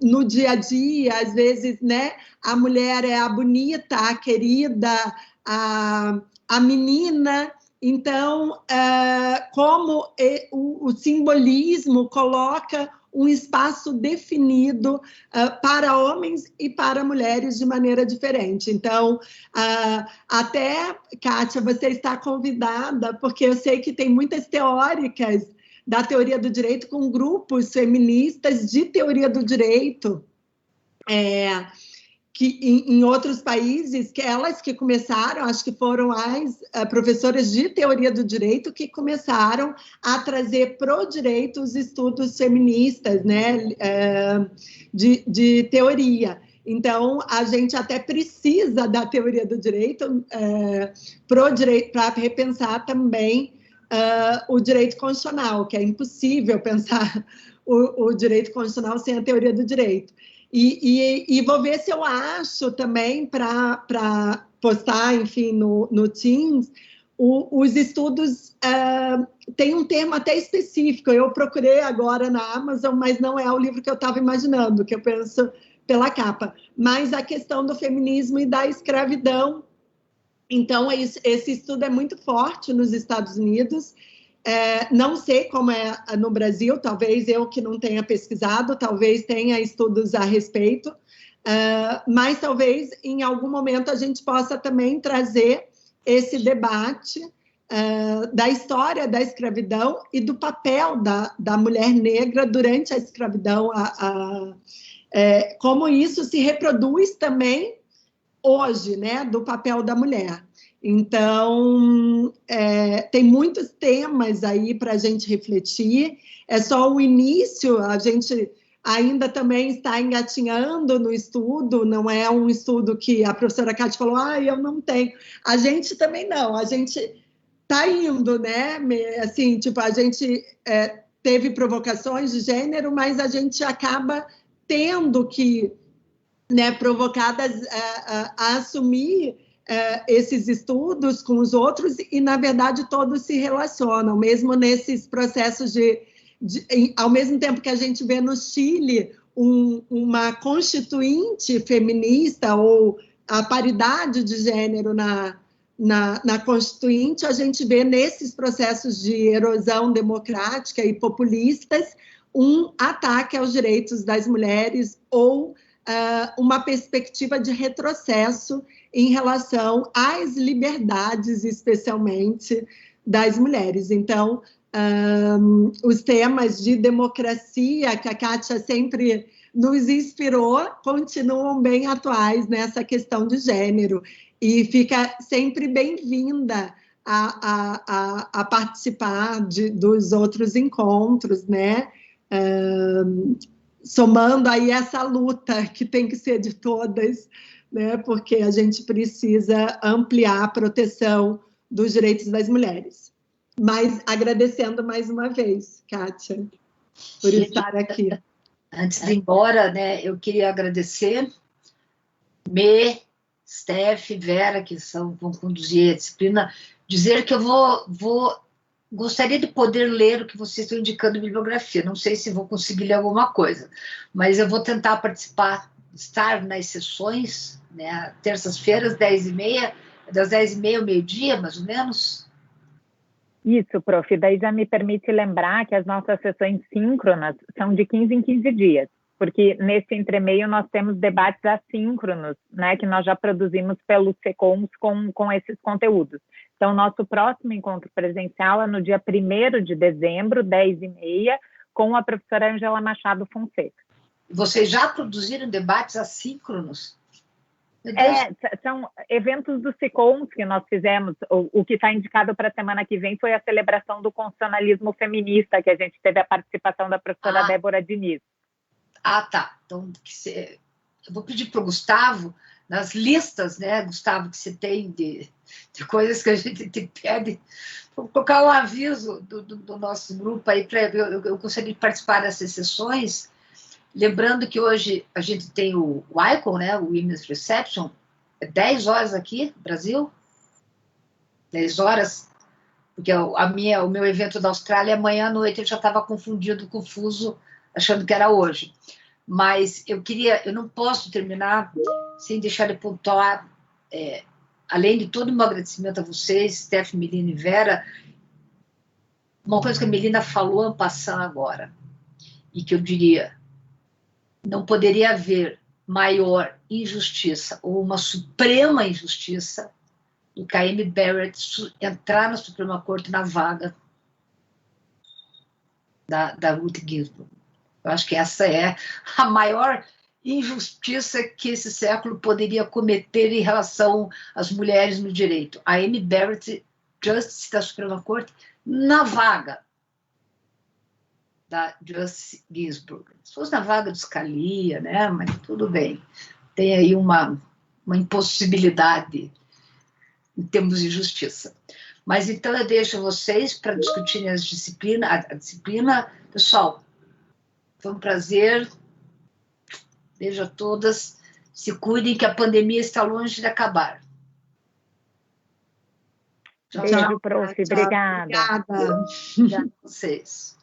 no dia a dia, às vezes, né, a mulher é a bonita, a querida, a menina. Então, como o simbolismo coloca um espaço definido para homens e para mulheres de maneira diferente. Então, até, Kátia, você está convidada, porque eu sei que tem muitas teóricas da teoria do direito com grupos feministas de teoria do direito, que em outros países, que elas que começaram, acho que foram as professoras de teoria do direito que começaram a trazer para o direito os estudos feministas, né, de teoria. Então, a gente até precisa da teoria do direito para repensar também o direito constitucional, que é impossível pensar o direito constitucional sem a teoria do direito. E vou ver se eu acho também para postar, enfim, no Teams, os estudos. Tem um termo até específico, eu procurei agora na Amazon, mas não é o livro que eu estava imaginando, que eu penso pela capa, mas a questão do feminismo e da escravidão. Então, esse estudo é muito forte nos Estados Unidos. Não sei como é no Brasil, talvez eu que não tenha pesquisado, talvez tenha estudos a respeito, mas talvez em algum momento a gente possa também trazer esse debate da história da escravidão e do papel da mulher negra durante a escravidão, como isso se reproduz também hoje, né, do papel da mulher. Então, tem muitos temas aí para a gente refletir, é só o início, a gente ainda também está engatinhando no estudo, não é um estudo que a professora Cátia falou, eu não tenho, a gente também não, a gente está indo, né, assim, tipo, a gente teve provocações de gênero, mas a gente acaba tendo que, né, provocadas a assumir esses estudos com os outros e, na verdade, todos se relacionam, mesmo nesses processos ao mesmo tempo que a gente vê no Chile uma constituinte feminista ou a paridade de gênero na constituinte, a gente vê nesses processos de erosão democrática e populistas um ataque aos direitos das mulheres ou uma perspectiva de retrocesso em relação às liberdades, especialmente das mulheres. Então, os temas de democracia que a Kátia sempre nos inspirou continuam bem atuais nessa questão de gênero e fica sempre bem-vinda a participar dos outros encontros, né? Somando aí essa luta que tem que ser de todas, né? Porque a gente precisa ampliar a proteção dos direitos das mulheres. Mas agradecendo mais uma vez, Kátia, por estar aqui. Antes de ir embora, né, eu queria agradecer Steph, Vera, que vão conduzir a disciplina, dizer que eu gostaria de poder ler o que vocês estão indicando em bibliografia. Não sei se vou conseguir ler alguma coisa, mas eu vou tentar participar, estar nas sessões, né, terças-feiras, 10h30, das 10h30 ao meio-dia, mais ou menos. Isso, prof. Daí já me permite lembrar que as nossas sessões síncronas são de 15 em 15 dias, porque nesse entremeio nós temos debates assíncronos, né, que nós já produzimos pelos SECOMs com esses conteúdos. Então, nosso próximo encontro presencial é no dia 1º de dezembro, 10h30, com a professora Ângela Machado Fonseca. Vocês já produziram debates assíncronos? São eventos do SECOMs que nós fizemos. O que está indicado para a semana que vem foi a celebração do constitucionalismo feminista, que a gente teve a participação da professora Débora Diniz. Tá. Então, eu vou pedir para o Gustavo, nas listas, né, Gustavo, que você tem de coisas que a gente te pede, vou colocar um aviso do nosso grupo aí, eu gostaria de participar dessas sessões. Lembrando que hoje a gente tem o ICON, né, o Women's Reception, 10 horas aqui no Brasil, 10 horas, porque o meu evento da Austrália, amanhã à noite eu já estava confuso, achando que era hoje. Mas eu não posso terminar sem deixar de pontuar, além de todo o meu agradecimento a vocês, Steph, Melina e Vera, uma coisa que a Melina falou en passant agora, e que eu diria, não poderia haver maior injustiça ou uma suprema injustiça do que a Amy Barrett entrar na Suprema Corte na vaga da Ruth Ginsburg. Eu acho que essa é a maior injustiça que esse século poderia cometer em relação às mulheres no direito. A Amy Barrett, Justice da Suprema Corte, na vaga da Justice Ginsburg. Se fosse na vaga de Scalia, né? Mas tudo bem. Tem aí uma impossibilidade em termos de justiça. Mas então eu deixo vocês para discutirem a disciplina. Pessoal, foi um prazer. Beijo a todas. Se cuidem que a pandemia está longe de acabar. Tchau, beijo, prof. Obrigada. Obrigada. Obrigada a vocês.